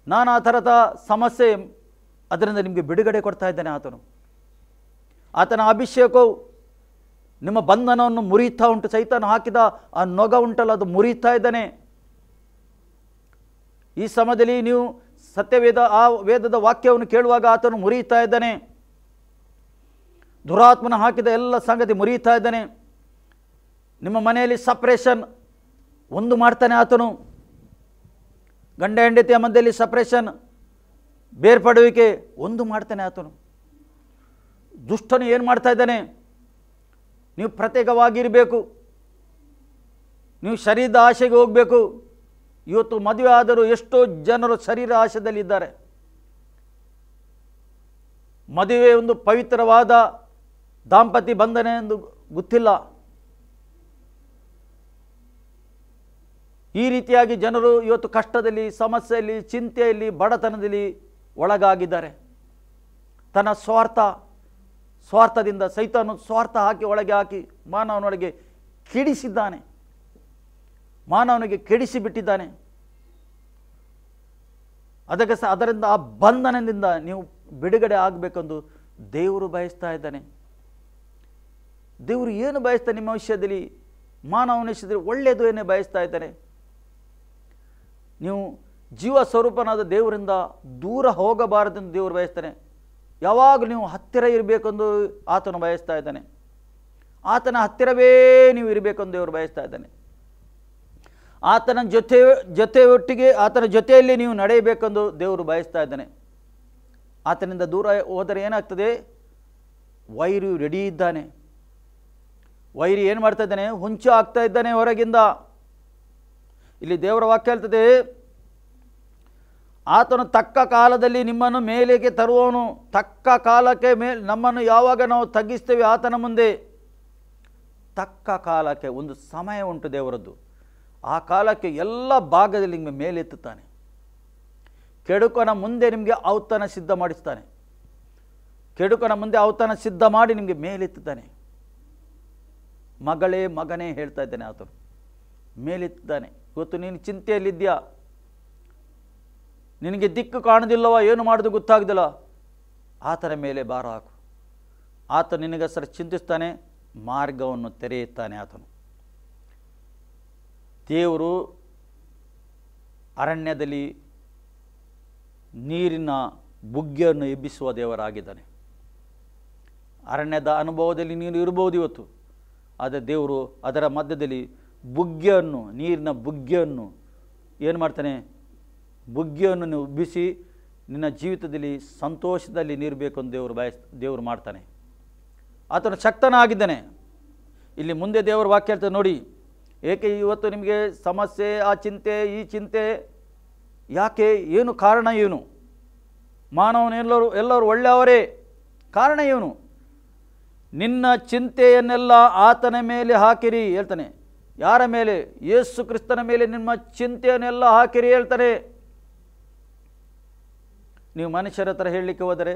ನಾನಾ ಥರದ ಸಮಸ್ಯೆ, ಅದರಿಂದ ನಿಮಗೆ ಬಿಡುಗಡೆ ಕೊಡ್ತಾ ಇದ್ದಾನೆ ಆತನು. ಆತನ ಅಭಿಷೇಕವು ನಿಮ್ಮ ಬಂಧನವನ್ನು ಮುರಿತಾ ಉಂಟು. ಸೈತಾನು ಹಾಕಿದ ಆ ನೊಗ ಉಂಟಲ್ಲ, ಅದು ಮುರಿತಾ ಇದ್ದಾನೆ. ಈ ಸಮಯದಲ್ಲಿ ನೀವು ಸತ್ಯವೇದ, ಆ ವೇದದ ವಾಕ್ಯವನ್ನು ಕೇಳುವಾಗ ಆತನು ಮುರಿತಾ ಇದ್ದಾನೆ. ದುರಾತ್ಮನ ಹಾಕಿದ ಎಲ್ಲ ಸಂಗತಿ ಮುರಿತಾ ಇದ್ದಾನೆ. ನಿಮ್ಮ ಮನೆಯಲ್ಲಿ ಸಪ್ರೇಷನ್ ಒಂದು ಮಾಡ್ತಾನೆ ಆತನು. ಗಂಡ ಹೆಂಡತಿಯ ಮಧ್ಯದಲ್ಲಿ ಸಪ್ರೇಷನ್, ಬೇರ್ಪಡುವಿಕೆ ಒಂದು ಮಾಡ್ತಾನೆ ಆತನು. ದುಷ್ಟನು ಏನು ಮಾಡ್ತಾ ಇದ್ದಾನೆ? ನೀವು ಪ್ರತ್ಯೇಕವಾಗಿರಬೇಕು, ನೀವು ಶರೀರದ ಆಶೆಗೆ ಹೋಗಬೇಕು. ಇವತ್ತು ಮದುವೆ ಆದರೂ ಎಷ್ಟೋ ಜನರು ಶರೀರ ಆಶೆಯಲ್ಲಿದ್ದಾರೆ. ಮದುವೆ ಒಂದು ಪವಿತ್ರವಾದ ದಾಂಪತ್ಯ ಬಂಧನ ಎಂದು ಗೊತ್ತಿಲ್ಲ. ಈ ರೀತಿಯಾಗಿ ಜನರು ಇವತ್ತು ಕಷ್ಟದಲ್ಲಿ, ಸಮಸ್ಯೆಯಲ್ಲಿ, ಚಿಂತೆಯಲ್ಲಿ, ಬಡತನದಲ್ಲಿ ಒಳಗಾಗಿದ್ದಾರೆ. ತನ್ನ ಸ್ವಾರ್ಥದಿಂದ ಸೈತಾನು ಸ್ವಾರ್ಥ ಒಳಗೆ ಹಾಕಿ ಮಾನವನೊಳಗೆ ಕೆಡಿಸಿದ್ದಾನೆ, ಮಾನವನಿಗೆ ಕೆಡಿಸಿಬಿಟ್ಟಿದ್ದಾನೆ. ಅದರಿಂದ ಆ ಬಂಧನದಿಂದ ನೀವು ಬಿಡುಗಡೆ ಆಗಬೇಕೆಂದು ದೇವರು ಬಯಸ್ತಾ ಇದ್ದಾನೆ. ದೇವರು ಏನು ಬಯಸ್ತಾನೆ ನಿಮ್ಮ ವಿಷಯದಲ್ಲಿ? ಮಾನವನ ವಿಷಯದಲ್ಲಿ ಒಳ್ಳೆಯದು ಏನೇ ಬಯಸ್ತಾ ಇದ್ದಾನೆ. ನೀವು ಜೀವ ಸ್ವರೂಪನಾದ ದೇವರಿಂದ ದೂರ ಹೋಗಬಾರದೆಂದು ದೇವರು ಬಯಸ್ತಾನೆ. ಯಾವಾಗ ನೀವು ಹತ್ತಿರ ಇರಬೇಕೆಂದು ಆತನು ಬಯಸ್ತಾ ಇದ್ದಾನೆ. ಆತನ ಹತ್ತಿರವೇ ನೀವು ಇರಬೇಕೆಂದು ದೇವರು ಬಯಸ್ತಾ ಇದ್ದಾನೆ. ಆತನ ಜೊತೆಯೊಟ್ಟಿಗೆ ಆತನ ಜೊತೆಯಲ್ಲಿ ನೀವು ನಡೆಯಬೇಕೆಂದು ದೇವರು ಬಯಸ್ತಾ ಇದ್ದಾನೆ. ಆತನಿಂದ ದೂರ ಹೋದರೆ ಏನಾಗ್ತದೆ? ವೈರಿ ರೆಡಿ ಇದ್ದಾನೆ. ವೈರಿ ಏನು ಮಾಡ್ತಾ ಇದ್ದಾನೆ? ಹುಂಚು ಆಗ್ತಾ ಇದ್ದಾನೆ ಹೊರಗಿಂದ. ಇಲ್ಲಿ ದೇವರ ವಾಕ್ಯ ಹೇಳ್ತದೆ, ಆತನು ತಕ್ಕ ಕಾಲದಲ್ಲಿ ನಿಮ್ಮನ್ನು ಮೇಲೆಗೆ ತರುವವನು. ತಕ್ಕ ಕಾಲಕ್ಕೆ ನಮ್ಮನ್ನು ಯಾವಾಗ ನಾವು ತಗ್ಗಿಸ್ತೇವೆ ಆತನ ಮುಂದೆ, ತಕ್ಕ ಕಾಲಕ್ಕೆ ಒಂದು ಸಮಯ ಉಂಟು ದೇವರದ್ದು. ಆ ಕಾಲಕ್ಕೆ ಎಲ್ಲ ಭಾಗದಲ್ಲಿ ನಿಮಗೆ ಮೇಲೆತ್ತುತ್ತಾನೆ. ಕೆಡುಕನ ಮುಂದೆ ನಿಮಗೆ ಔತಣ ಸಿದ್ಧ ಮಾಡಿಸ್ತಾನೆ. ಕೆಡುಕನ ಮುಂದೆ ಔತಣ ಸಿದ್ಧ ಮಾಡಿ ನಿಮಗೆ ಮೇಲೆತ್ತುತ್ತಾನೆ. ಮಗಳೇ ಮಗನೇ ಹೇಳ್ತಾ ಇದ್ದಾನೆ ಆತನು, ಮೇಲೆತ್ತಿದ್ದಾನೆ. ಇವತ್ತು ನೀನು ಚಿಂತೆಯಲ್ಲಿದ್ಯಾ, ನಿನಗೆ ದಿಕ್ಕು ಕಾಣೋದಿಲ್ಲವ, ಏನು ಮಾಡೋದು ಗೊತ್ತಾಗ್ದಿಲ್ಲ, ಆತನ ಮೇಲೆ ಭಾರ ಹಾಕು. ಆತ ನಿನಗೋಸ್ಕರ ಚಿಂತಿಸ್ತಾನೆ, ಮಾರ್ಗವನ್ನು ತೆರೆಯುತ್ತಾನೆ ಆತನು. ದೇವರು ಅರಣ್ಯದಲ್ಲಿ ನೀರಿನ ಬುಗ್ಗೆಯನ್ನು ಎಬ್ಬಿಸುವ ದೇವರಾಗಿದ್ದಾನೆ. ಅರಣ್ಯದ ಅನುಭವದಲ್ಲಿ ನೀನು ಇರಬಹುದು ಇವತ್ತು, ಆದರೆ ದೇವರು ಅದರ ಮಧ್ಯದಲ್ಲಿ ಬುಗ್ಗೆಯನ್ನು, ನೀರಿನ ಬುಗ್ಗೆಯನ್ನು ಏನು ಮಾಡ್ತಾನೆ? ಬುಗ್ಗೆಯನ್ನು ನೀವು ಉಬ್ಬಿಸಿ ನಿನ್ನ ಜೀವಿತದಲ್ಲಿ ಸಂತೋಷದಲ್ಲಿ ನೀರಬೇಕು ಅಂತ ದೇವರು ಮಾಡ್ತಾನೆ. ಆತನು ಶಕ್ತನಾಗಿದ್ದಾನೆ. ಇಲ್ಲಿ ಮುಂದೆ ದೇವರ ವಾಕ್ಯ ಹೇಳ್ತಾರೆ ನೋಡಿ, ಏಕೆ ಇವತ್ತು ನಿಮಗೆ ಸಮಸ್ಯೆ, ಆ ಚಿಂತೆ, ಈ ಚಿಂತೆ ಯಾಕೆ? ಏನು ಕಾರಣ? ಏನು? ಎಲ್ಲರೂ ಒಳ್ಳೆಯವರೇ, ಕಾರಣ ಏನು? ನಿನ್ನ ಚಿಂತೆಯನ್ನೆಲ್ಲ ಆತನ ಮೇಲೆ ಹಾಕಿರಿ ಹೇಳ್ತಾನೆ. ಯಾರ ಮೇಲೆ? ಯೇಸು ಕ್ರಿಸ್ತನ ಮೇಲೆ ನಿಮ್ಮ ಚಿಂತೆಯನ್ನೆಲ್ಲ ಹಾಕಿರಿ ಹೇಳ್ತಾನೆ. ನೀವು ಮನುಷ್ಯರ ಹತ್ರ ಹೇಳಲಿಕ್ಕೆ ಹೋದರೆ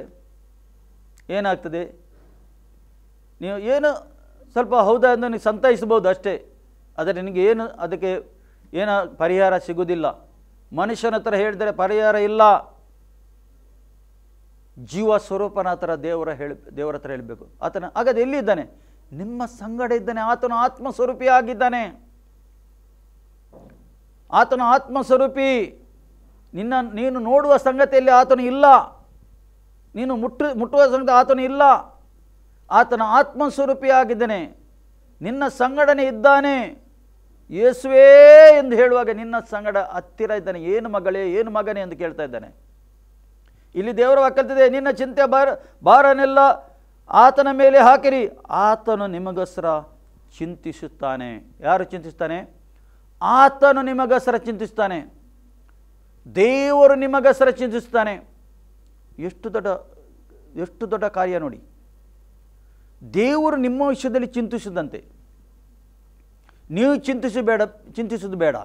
ಏನಾಗ್ತದೆ? ನೀವು ಏನು ಸ್ವಲ್ಪ ಹೌದಾ ಎಂದು ನೀವು ಸಂತೈಸಬಹುದು ಅಷ್ಟೇ, ಆದರೆ ನಿನಗೆ ಏನು ಅದಕ್ಕೆ ಏನೋ ಪರಿಹಾರ ಸಿಗುವುದಿಲ್ಲ. ಮನುಷ್ಯನ ಹತ್ರ ಹೇಳಿದರೆ ಪರಿಹಾರ ಇಲ್ಲ. ಜೀವ ಸ್ವರೂಪನ ಹತ್ರ ದೇವರ ಹತ್ರ ಹೇಳಬೇಕು. ಆತನ ಹಾಗಾದ್ರೆ ಎಲ್ಲಿದ್ದಾನೆ? ನಿಮ್ಮ ಸಂಗಡ ಇದ್ದಾನೆ. ಆತನು ಆತ್ಮಸ್ವರೂಪಿ ಆಗಿದ್ದಾನೆ. ಆತನು ಆತ್ಮಸ್ವರೂಪಿ. ನೀನು ನೋಡುವ ಸಂಗತಿಯಲ್ಲಿ ಆತನು ಇಲ್ಲ, ನೀನು ಮುಟ್ಟುವ ಸಂಗತಿ ಆತನು ಇಲ್ಲ. ಆತನ ಆತ್ಮಸ್ವರೂಪಿ ಆಗಿದ್ದಾನೆ, ನಿನ್ನ ಸಂಗಡನೆ ಇದ್ದಾನೆ. ಯೇಸುವೇ ಎಂದು ಹೇಳುವಾಗ ನಿನ್ನ ಸಂಗಡ ಹತ್ತಿರ ಇದ್ದಾನೆ. ಏನು ಮಗಳೇ, ಏನು ಮಗನೇ ಎಂದು ಕೇಳ್ತಾ ಇದ್ದಾನೆ. ಇಲ್ಲಿ ದೇವರ ವಾಕ್ಯವಿದೆ, ನಿನ್ನ ಚಿಂತೆ ಭಾರನೆಲ್ಲ ಆತನ ಮೇಲೆ ಹಾಕಿರಿ, ಆತನು ನಿಮಗೋಸ್ಕರ ಚಿಂತಿಸುತ್ತಾನೆ. ಯಾರು ಚಿಂತಿಸ್ತಾನೆ? ಆತನು ನಿಮಗೋಸ್ಕರ ಚಿಂತಿಸ್ತಾನೆ. ದೇವರು ನಿಮಗೋಸ್ಕರ ಚಿಂತಿಸ್ತಾನೆ. ಎಷ್ಟು ದೊಡ್ಡ ಕಾರ್ಯ ನೋಡಿ. ದೇವರು ನಿಮ್ಮ ವಿಷಯದಲ್ಲಿ ಚಿಂತಿಸಿದಂತೆ ನೀವು ಚಿಂತಿಸುವುದು ಬೇಡ.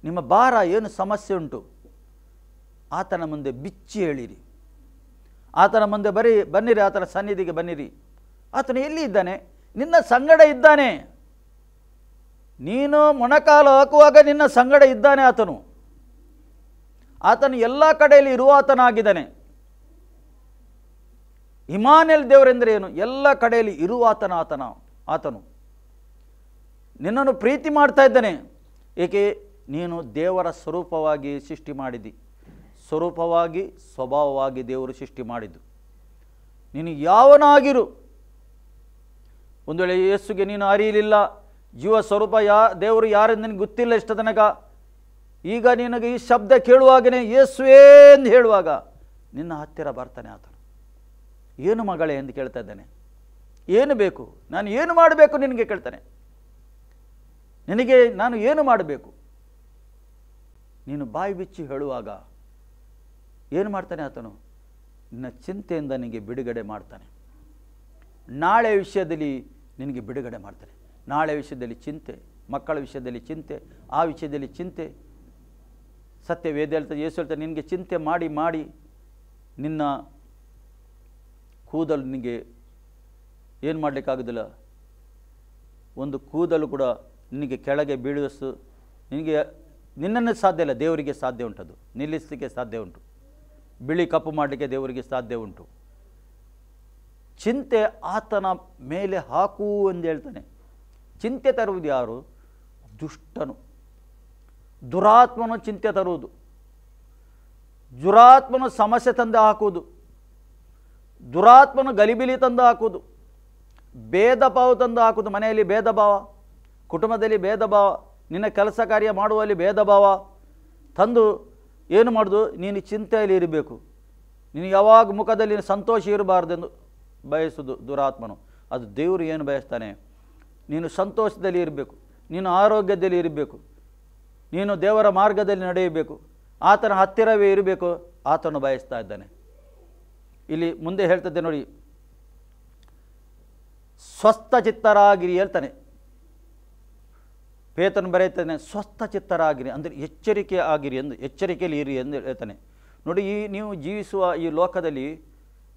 ನಿಮ್ಮ ಭಾರ ಏನು ಸಮಸ್ಯೆ ಉಂಟು ಆತನ ಮುಂದೆ ಬಿಚ್ಚಿ ಹೇಳಿರಿ. ಆತನ ಮುಂದೆ ಬನ್ನಿರಿ, ಆತನ ಸನ್ನಿಧಿಗೆ ಬನ್ನಿರಿ. ಆತನು ಎಲ್ಲಿ ಇದ್ದಾನೆ? ನಿನ್ನ ಸಂಗಡ ಇದ್ದಾನೆ. ನೀನು ಮೊಣಕಾಲು ಹಾಕುವಾಗ ನಿನ್ನ ಸಂಗಡ ಇದ್ದಾನೆ ಆತನು. ಆತನು ಎಲ್ಲ ಕಡೆಯಲ್ಲಿ ಇರುವ ಆತನಾಗಿದ್ದಾನೆ. ಇಮಾನುಯೇಲ್ ದೇವರೆಂದರೆ ಏನು? ಎಲ್ಲ ಕಡೆಯಲ್ಲಿ ಇರುವ ಆತನು ನಿನ್ನನ್ನು ಪ್ರೀತಿ ಮಾಡ್ತಾ ಇದ್ದಾನೆ. ಏಕೆ? ನೀನು ದೇವರ ಸ್ವರೂಪವಾಗಿ ಸೃಷ್ಟಿ ಮಾಡಿದಿ. ಸ್ವರೂಪವಾಗಿ ಸ್ವಭಾವವಾಗಿ ದೇವರು ಸೃಷ್ಟಿ ಮಾಡಿದ್ದು. ನೀನು ಯಾವನಾಗಿರು, ಒಂದು ವೇಳೆ ಯೇಸುಗೆ ನೀನು ಅರಿಯಲಿಲ್ಲ, ಜೀವ ಸ್ವರೂಪ ದೇವರು ಯಾರೆಂದು ನಿನಗೆ ಗೊತ್ತಿಲ್ಲ ಇಷ್ಟ ತನಕ, ಈಗ ನಿನಗೆ ಈ ಶಬ್ದ ಕೇಳುವಾಗನೇ ಯೇಸುವೇ ಎಂದು ಹೇಳುವಾಗ ನಿನ್ನ ಹತ್ತಿರ ಬರ್ತಾನೆ ಆತನು. ಏನು ಮಗಳೇ ಎಂದು ಕೇಳ್ತಾ ಇದ್ದಾನೆ. ಏನು ಬೇಕು? ನಾನು ಏನು ಮಾಡಬೇಕು ನಿನಗೆ ಕೇಳ್ತಾನೆ. ನಿನಗೆ ನಾನು ಏನು ಮಾಡಬೇಕು? ನೀನು ಬಾಯಿ ಬಿಚ್ಚಿ ಹೇಳುವಾಗ ಏನು ಮಾಡ್ತಾನೆ ಆತನು? ನಿನ್ನ ಚಿಂತೆಯಿಂದ ನಿನಗೆ ಬಿಡುಗಡೆ ಮಾಡ್ತಾನೆ. ನಾಳೆ ವಿಷಯದಲ್ಲಿ ನಿನಗೆ ಬಿಡುಗಡೆ ಮಾಡ್ತಾನೆ. ನಾಳೆ ವಿಷಯದಲ್ಲಿ ಚಿಂತೆ, ಮಕ್ಕಳ ವಿಷಯದಲ್ಲಿ ಚಿಂತೆ, ಆ ವಿಷಯದಲ್ಲಿ ಚಿಂತೆ. ಸತ್ಯ ವೇದ ಹೇಳ್ತಾರೆ, ಯೇಸು ಹೇಳ್ತಾರೆ, ನಿನಗೆ ಚಿಂತೆ ಮಾಡಿ ಮಾಡಿ ನಿನ್ನ ಕೂದಲು ನಿನಗೆ ಏನು ಮಾಡಲಿಕ್ಕಾಗೋದಿಲ್ಲ. ಒಂದು ಕೂದಲು ಕೂಡ ನಿನಗೆ ಕೆಳಗೆ ಬೀಳುವಷ್ಟು ನಿನ್ನನ್ನು ಸಾಧ್ಯ ಇಲ್ಲ, ದೇವರಿಗೆ ಸಾಧ್ಯ ಉಂಟದು. ನಿಲ್ಲಿಸಲಿಕ್ಕೆ ಸಾಧ್ಯ ಉಂಟು. ಬಿಳಿ ಕಪ್ಪು ಮಾಡಲಿಕ್ಕೆ ದೇವರಿಗೆ ಸಾಧ್ಯ ಉಂಟು. ಚಿಂತೆ ಆತನ ಮೇಲೆ ಹಾಕು ಎಂದು ಹೇಳ್ತಾನೆ. ಚಿಂತೆ ತರುವುದು ಯಾರು? ದುಷ್ಟನು. ದುರಾತ್ಮನು ಚಿಂತೆ ತರುವುದು, ದುರಾತ್ಮನು ಸಮಸ್ಯೆ ತಂದು ಹಾಕುವುದು, ದುರಾತ್ಮನು ಗಲಿಬಿಲಿ ತಂದು ಹಾಕುವುದು, ಭೇದ ಭಾವ ತಂದು ಹಾಕುವುದು. ಮನೆಯಲ್ಲಿ ಭೇದ ಭಾವ, ಕುಟುಂಬದಲ್ಲಿ ಭೇದ ಭಾವ, ನಿನ್ನ ಕೆಲಸ ಕಾರ್ಯ ಮಾಡುವಲ್ಲಿ ಭೇದ ಭಾವ ತಂದು ಏನು ಮಾಡೋದು, ನೀನು ಚಿಂತೆಯಲ್ಲಿ ಇರಬೇಕು, ನೀನು ಯಾವಾಗ ಮುಖದಲ್ಲಿ ಸಂತೋಷ ಇರಬಾರ್ದೆಂದು ಬಯಸುವುದು ದುರಾತ್ಮನು. ಅದು ದೇವರು ಏನು ಬಯಸ್ತಾನೆ, ನೀನು ಸಂತೋಷದಲ್ಲಿ ಇರಬೇಕು, ನೀನು ಆರೋಗ್ಯದಲ್ಲಿ ಇರಬೇಕು, ನೀನು ದೇವರ ಮಾರ್ಗದಲ್ಲಿ ನಡೆಯಬೇಕು, ಆತನ ಹತ್ತಿರವೇ ಇರಬೇಕು, ಆತನು ಬಯಸ್ತಾ ಇದ್ದಾನೆ. ಇಲ್ಲಿ ಮುಂದೆ ಹೇಳ್ತದೆ ನೋಡಿ, ಸ್ವಸ್ಥ ಚಿತ್ತರಾಗಿರಿ ಹೇಳ್ತಾನೆ. ಪೇತ್ರನು ಬರೆಯುತ್ತಾನೆ, ಸ್ವಸ್ಥ ಚಿತ್ತರಾಗಿರಿ ಅಂದರೆ ಎಚ್ಚರಿಕೆ ಆಗಿರಿ ಎಂದು, ಎಚ್ಚರಿಕೆಯಲ್ಲಿ ಇರಿ ಎಂದು ಹೇಳ್ತಾನೆ. ನೋಡಿ, ನೀವು ಜೀವಿಸುವ ಈ ಲೋಕದಲ್ಲಿ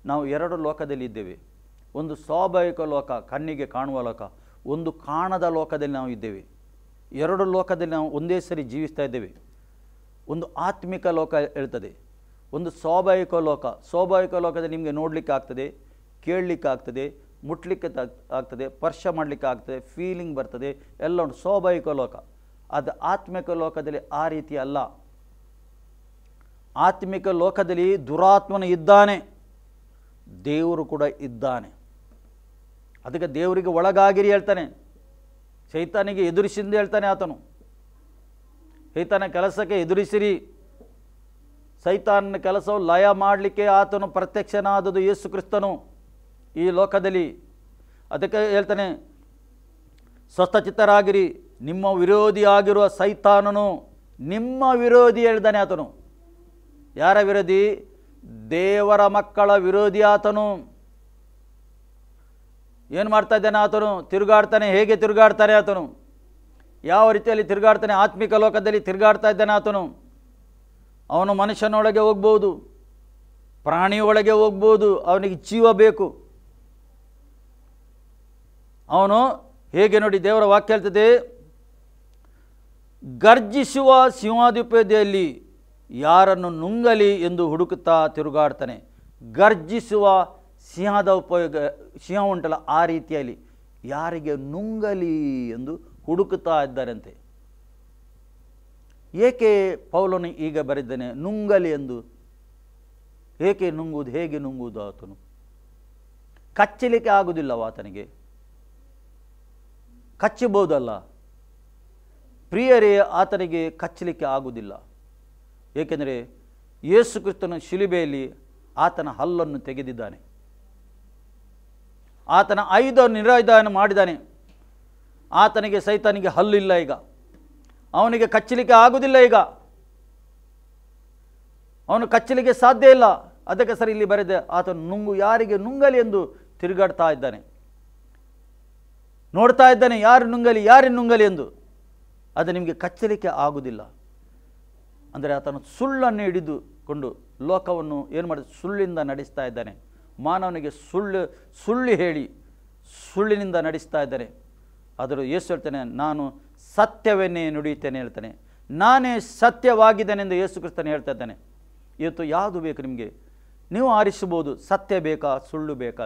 ನಾವು ಎರಡು ಲೋಕದಲ್ಲಿ ಇದ್ದೇವೆ. ಒಂದು ಸ್ವಾಭಾವಿಕ ಲೋಕ, ಕಣ್ಣಿಗೆ ಕಾಣುವ ಲೋಕ, ಒಂದು ಕಾಣದ ಲೋಕದಲ್ಲಿ ನಾವು ಇದ್ದೇವೆ. ಎರಡು ಲೋಕದಲ್ಲಿ ನಾವು ಒಂದೇ ಸರಿ ಜೀವಿಸ್ತಾ ಇದ್ದೇವೆ. ಒಂದು ಆತ್ಮಿಕ ಲೋಕ ಹೇಳ್ತದೆ, ಒಂದು ಸ್ವಾಭಾವಿಕ ಲೋಕ. ಸ್ವಾಭಾವಿಕ ಲೋಕದಲ್ಲಿ ನಿಮಗೆ ನೋಡಲಿಕ್ಕೆ ಆಗ್ತದೆ, ಕೇಳಲಿಕ್ಕೆ ಆಗ್ತದೆ, ಮುಟ್ಲಿಕ್ಕೆ ಆಗ್ತದೆ, ಸ್ಪರ್ಶ ಮಾಡಲಿಕ್ಕೆ ಆಗ್ತದೆ, ಫೀಲಿಂಗ್ ಬರ್ತದೆ, ಎಲ್ಲ ಉಂಟು, ಸ್ವಾಭಾವಿಕ ಲೋಕ. ಅದು ಆತ್ಮಿಕ ಲೋಕದಲ್ಲಿ ಆ ರೀತಿ ಅಲ್ಲ. ಆತ್ಮಿಕ ಲೋಕದಲ್ಲಿ ದುರಾತ್ಮನು ಇದ್ದಾನೆ, ದೇವರು ಕೂಡ ಇದ್ದಾನೆ. ಅದಕ್ಕೆ ದೇವರಿಗೆ ಒಳಗಾಗಿರಿ ಹೇಳ್ತಾನೆ. ಸೈತಾನಿಗೆ ಎದುರಿಸಿಂದ ಹೇಳ್ತಾನೆ ಆತನು. ಸೈತಾನ ಕೆಲಸಕ್ಕೆ ಎದುರಿಸಿರಿ. ಸೈತಾನನ ಕೆಲಸವು ಲಯ ಮಾಡಲಿಕ್ಕೆ ಆತನು ಪ್ರತ್ಯಕ್ಷನಾದದು ಯೇಸು ಕ್ರಿಸ್ತನು ಈ ಲೋಕದಲ್ಲಿ. ಅದಕ್ಕೆ ಹೇಳ್ತಾನೆ, ಸ್ವಸ್ಥಚಿತ್ತರಾಗಿರಿ, ನಿಮ್ಮ ವಿರೋಧಿಯಾಗಿರುವ ಸೈತಾನನು ನಿಮ್ಮ ವಿರೋಧಿ ಹೇಳ್ತಾನೆ ಆತನು. ಯಾರ ವಿರೋಧಿ? ದೇವರ ಮಕ್ಕಳ ವಿರೋಧಿ ಆತನು. ಏನು ಮಾಡ್ತಾ ಇದ್ದಾನೆ ಆತನು? ತಿರುಗಾಡ್ತಾನೆ. ಹೇಗೆ ತಿರುಗಾಡ್ತಾನೆ ಆತನು? ಯಾವ ರೀತಿಯಲ್ಲಿ ತಿರುಗಾಡ್ತಾನೆ? ಆತ್ಮಿಕ ಲೋಕದಲ್ಲಿ ತಿರುಗಾಡ್ತಾ ಇದ್ದಾನೆ ಆತನು. ಅವನು ಮನುಷ್ಯನೊಳಗೆ ಹೋಗ್ಬೋದು, ಪ್ರಾಣಿಯೊಳಗೆ ಹೋಗ್ಬೋದು, ಅವನಿಗೆ ಜೀವ ಬೇಕು. ಅವನು ಹೇಗೆ ನೋಡಿ, ದೇವರ ವಾಕ್ಯ ಹೇಳ್ತದೆ, ಗರ್ಜಿಸುವ ಸಿಂಹಾಧಿಪತಿಯಲ್ಲಿ ಯಾರನ್ನು ನುಂಗಲಿ ಎಂದು ಹುಡುಕುತ್ತಾ ತಿರುಗಾಡ್ತಾನೆ. ಗರ್ಜಿಸುವ ಸಿಂಹದ ಉಪಯೋಗ, ಸಿಂಹ ಉಂಟಲ್ಲ ಆ ರೀತಿಯಲ್ಲಿ ಯಾರಿಗೆ ನುಂಗಲಿ ಎಂದು ಹುಡುಕುತ್ತಾ ಇದ್ದಾರಂತೆ. ಏಕೆ ಪೌಲನು ಈಗ ಬರೆದಿದ್ದಾನೆ ನುಂಗಲಿ ಎಂದು? ಏಕೆ ನುಂಗುವುದು? ಹೇಗೆ ನುಂಗುವುದು? ಆತನು ಕಚ್ಚಲಿಕ್ಕೆ ಆಗುವುದಿಲ್ಲವ ಆತನಿಗೆ? ಕಚ್ಚಬಹುದಲ್ಲ, ಪ್ರಿಯರೇ, ಆತನಿಗೆ ಕಚ್ಚಲಿಕ್ಕೆ ಆಗುವುದಿಲ್ಲ. ಏಕೆಂದರೆ ಯೇಸು ಕ್ರಿಸ್ತನು ಶಿಲುಬೆಯಲ್ಲಿ ಆತನ ಹಲ್ಲನ್ನು ತೆಗೆದಿದ್ದಾನೆ, ಆತನ ಆಯುಧ ನಿರಾಯುಧವನ್ನು ಮಾಡಿದ್ದಾನೆ. ಆತನಿಗೆ ಸೈತಾನಿಗೆ ಹಲ್ಲಿಲ್ಲ, ಈಗ ಅವನಿಗೆ ಕಚ್ಚಲಿಕ್ಕೆ ಆಗುವುದಿಲ್ಲ. ಈಗ ಅವನು ಕಚ್ಚಲಿಕ್ಕೆ ಸಾಧ್ಯ ಇಲ್ಲ. ಅದಕ್ಕೆ ಸರಿ ಇಲ್ಲಿ ಬರೆದ, ಆತನು ಯಾರಿಗೆ ನುಂಗಲಿ ಎಂದು ತಿರುಗಾಡ್ತಾ ಇದ್ದಾನೆ, ನೋಡ್ತಾ ಇದ್ದಾನೆ, ಯಾರು ನುಂಗಲಿ, ಯಾರು ನುಂಗಲಿ ಎಂದು. ಅದು ನಿಮಗೆ ಕಚ್ಚಲಿಕ್ಕೆ ಆಗುವುದಿಲ್ಲ. ಅಂದರೆ ಆತನು ಸುಳ್ಳನ್ನು ಹಿಡಿದುಕೊಂಡು ಲೋಕವನ್ನು ಏನು ಮಾಡಿದ, ಸುಳ್ಳಿಂದ ನಡೆಸ್ತಾ ಇದ್ದಾನೆ. ಮಾನವನಿಗೆ ಸುಳ್ಳು ಹೇಳಿ ಸುಳ್ಳಿನಿಂದ ನಡೆಸ್ತಾ ಇದ್ದಾನೆ. ಆದರೂ ಯೇಸು ಹೇಳ್ತಾನೆ, ನಾನು ಸತ್ಯವನ್ನೇ ನುಡಿಯುತ್ತೇನೆ ಹೇಳ್ತಾನೆ. ನಾನೇ ಸತ್ಯವಾಗಿದ್ದೇನೆ ಎಂದು ಯೇಸು ಕ್ರಿಸ್ತನೇ ಹೇಳ್ತಾ ಇದ್ದಾನೆ. ಇವತ್ತು ಯಾವುದು ಬೇಕು ನಿಮಗೆ? ನೀವು ಆರಿಸಬಹುದು, ಸತ್ಯ ಬೇಕಾ ಸುಳ್ಳು ಬೇಕಾ?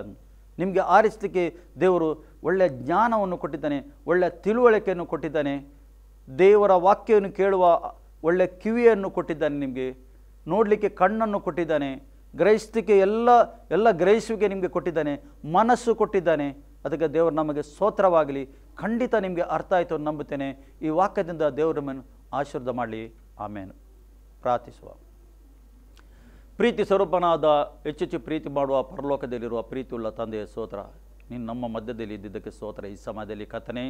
ನಿಮಗೆ ಆರಿಸಲಿಕ್ಕೆ ದೇವರು ಒಳ್ಳೆಯ ಜ್ಞಾನವನ್ನು ಕೊಟ್ಟಿದ್ದಾನೆ, ಒಳ್ಳೆಯ ತಿಳುವಳಿಕೆಯನ್ನು ಕೊಟ್ಟಿದ್ದಾನೆ, ದೇವರ ವಾಕ್ಯವನ್ನು ಕೇಳುವ ಒಳ್ಳೆಯ ಕಿವಿಯನ್ನು ಕೊಟ್ಟಿದ್ದಾನೆ, ನಿಮಗೆ ನೋಡಲಿಕ್ಕೆ ಕಣ್ಣನ್ನು ಕೊಟ್ಟಿದ್ದಾನೆ, ಗ್ರಹಿಸಲಿಕ್ಕೆ ಎಲ್ಲ ಗ್ರಹಿಸುವಿಕೆ ನಿಮಗೆ ಕೊಟ್ಟಿದ್ದಾನೆ, ಮನಸ್ಸು ಕೊಟ್ಟಿದ್ದಾನೆ. ಅದಕ್ಕೆ ದೇವರು ನಮಗೆ ಸ್ತೋತ್ರವಾಗಲಿ. ಖಂಡಿತ ನಿಮಗೆ ಅರ್ಥ ಆಯಿತು ಅಂತ ನಂಬುತ್ತೇನೆ. ಈ ವಾಕ್ಯದಿಂದ ದೇವರು ನಮ್ಮನ್ನು ಆಶೀರ್ವಾದ ಮಾಡಲಿ. ಆಮೇಲೆ ಪ್ರಾರ್ಥಿಸುವ. ಪ್ರೀತಿ ಸ್ವರೂಪನಾದ ಹೆಚ್ಚೆಚ್ಚು ಪ್ರೀತಿ ಮಾಡುವ ಪರಲೋಕದಲ್ಲಿರುವ ಪ್ರೀತಿಯುಳ್ಳ ತಂದೆಯ ಸ್ತೋತ್ರ. ನೀನು ನಮ್ಮ ಮಧ್ಯದಲ್ಲಿ ಇದ್ದಿದ್ದಕ್ಕೆ ಸ್ತೋತ್ರ. ಈ ಸಮಯದಲ್ಲಿ ಕರ್ತನೇ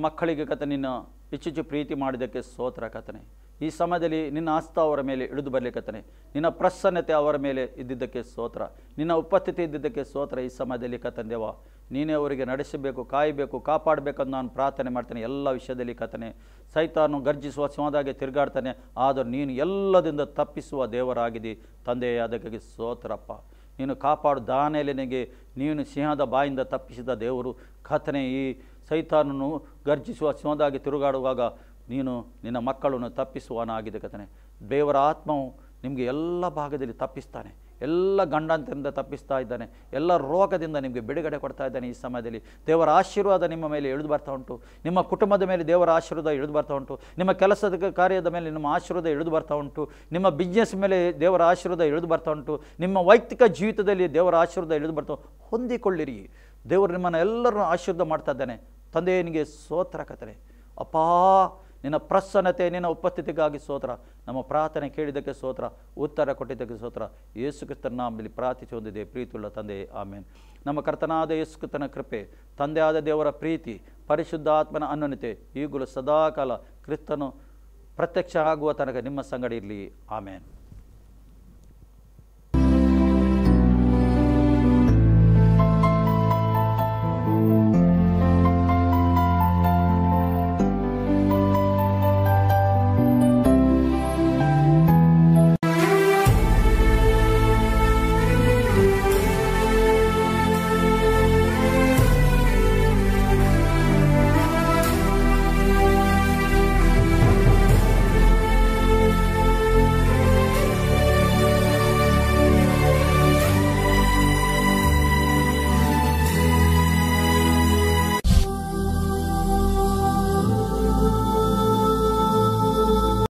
ಮಕ್ಕಳಿಗೆ ನಿನ್ನ ಹೆಚ್ಚೆಚ್ಚು ಪ್ರೀತಿ ಮಾಡಿದ್ದಕ್ಕೆ ಸ್ತೋತ್ರ ಕರ್ತನೇ. ಈ ಸಮಯದಲ್ಲಿ ನಿನ್ನ ಹಸ್ತ ಅವರ ಮೇಲೆ ಇಳಿದು ಬರಲಿಕ್ಕತ್ತನೆ, ನಿನ್ನ ಪ್ರಸನ್ನತೆ ಅವರ ಮೇಲೆ ಇದ್ದಿದ್ದಕ್ಕೆ ಸ್ತೋತ್ರ, ನಿನ್ನ ಉಪಸ್ಥಿತಿ ಇದ್ದಿದ್ದಕ್ಕೆ ಸ್ತೋತ್ರ. ಈ ಸಮಯದಲ್ಲಿ ಕರ್ತನೇ ದೇವ, ನೀನೇ ಅವರಿಗೆ ನಡೆಸಬೇಕು, ಕಾಯಬೇಕು, ಕಾಪಾಡಬೇಕಂದು ನಾನು ಪ್ರಾರ್ಥನೆ ಮಾಡ್ತೇನೆ. ಎಲ್ಲ ವಿಷಯದಲ್ಲಿ ಕರ್ತನೇ, ಸೈತಾನು ಗರ್ಜಿಸುವ ಸಿಂಹದಾಗೆ ತಿರುಗಾಡ್ತಾನೆ, ಆದರೂ ನೀನು ಎಲ್ಲದಿಂದ ತಪ್ಪಿಸುವ ದೇವರಾಗಿದ್ದಿ ತಂದೆಯೇ. ಅದಕ್ಕಾಗಿ ಸ್ತೋತ್ರಪ್ಪ. ನೀನು ಕಾಪಾಡು. ದಾನಿಯೇಲನಿಗೆ ನೀನು ಸಿಂಹದ ಬಾಯಿಂದ ತಪ್ಪಿಸಿದ ದೇವರು ಕರ್ತನೇ. ಈ ಸೈತಾನನು ಗರ್ಜಿಸುವ ಸಿಂಹದಾಗಿ ತಿರುಗಾಡುವಾಗ ನೀನು ನಿನ್ನ ಮಕ್ಕಳನ್ನು ತಪ್ಪಿಸುವನಾಗಿದೆ ಕರ್ತನೇ. ದೇವರ ಆತ್ಮವು ನಿಮಗೆ ಎಲ್ಲ ಭಾಗದಲ್ಲಿ ತಪ್ಪಿಸ್ತಾನೆ. ಎಲ್ಲ ಗಂಡಾಂತರದಿಂದ ತಪ್ಪಿಸ್ತಾ ಇದ್ದಾನೆ. ಎಲ್ಲ ರೋಗದಿಂದ ನಿಮಗೆ ಬಿಡುಗಡೆ ಕೊಡ್ತಾ ಇದ್ದಾನೆ. ಈ ಸಮಯದಲ್ಲಿ ದೇವರ ಆಶೀರ್ವಾದ ನಿಮ್ಮ ಮೇಲೆ ಇಳಿದು ಬರ್ತಾ ಉಂಟು. ನಿಮ್ಮ ಕುಟುಂಬದ ಮೇಲೆ ದೇವರ ಆಶೀರ್ವಾದ ಇಳಿದು ಬರ್ತಾ ಉಂಟು. ನಿಮ್ಮ ಕೆಲಸದ ಕಾರ್ಯದ ಮೇಲೆ ನಿಮ್ಮ ಆಶೀರ್ವಾದ ಇಳಿದು ಬರ್ತಾ ಉಂಟು. ನಿಮ್ಮ ಬಿಸ್ನೆಸ್ ಮೇಲೆ ದೇವರ ಆಶೀರ್ವಾದ ಇಳಿದು ಬರ್ತಾ ಉಂಟು. ನಿಮ್ಮ ವೈಯಕ್ತಿಕ ಜೀವಿತದಲ್ಲಿ ದೇವರ ಆಶೀರ್ವಾದ ಇಳಿದು ಬರ್ತಾ ಹೊಂದಿಕೊಳ್ಳಿರಿ. ದೇವರು ನಿಮ್ಮನ್ನು ಎಲ್ಲರನ್ನು ಆಶೀರ್ವಾದ ಮಾಡ್ತಾ ಇದ್ದಾನೆ. ತಂದೆ ನಿನಗೆ ಸ್ತೋತ್ರ ಕರ್ತನೇ. ಅಪ್ಪಾ, ನಿನ್ನ ಪ್ರಸನ್ನತೆ, ನಿನ್ನ ಉಪಸ್ಥಿತಿಗಾಗಿ ಸ್ತೋತ್ರ. ನಮ್ಮ ಪ್ರಾರ್ಥನೆ ಕೇಳಿದ್ದಕ್ಕೆ ಸ್ತೋತ್ರ, ಉತ್ತರ ಕೊಟ್ಟಿದ್ದಕ್ಕೆ ಸ್ತೋತ್ರ. ಯೇಸು ಕ್ರಿಸ್ತನ ನಾಮದಲ್ಲಿ ಪ್ರಾರ್ಥಿಸಿ ಹೊಂದಿದೆ ಪ್ರೀತಿಯುಳ್ಳ ತಂದೆ, ಆಮೇನ್. ನಮ್ಮ ಕರ್ತನಾದ ಯೇಸು ಕ್ರಿಸ್ತನ ಕೃಪೆ, ತಂದೆಯಾದ ದೇವರ ಪ್ರೀತಿ, ಪರಿಶುದ್ಧಾತ್ಮನ ಅನ್ಯೋನ್ಯತೆ ಈಗಲೂ ಸದಾಕಾಲ ಕ್ರಿಸ್ತನು ಪ್ರತ್ಯಕ್ಷ ಆಗುವ ತನಕ ನಿಮ್ಮ ಸಂಗಡ ಇರಲಿ. ಆಮೇನ್.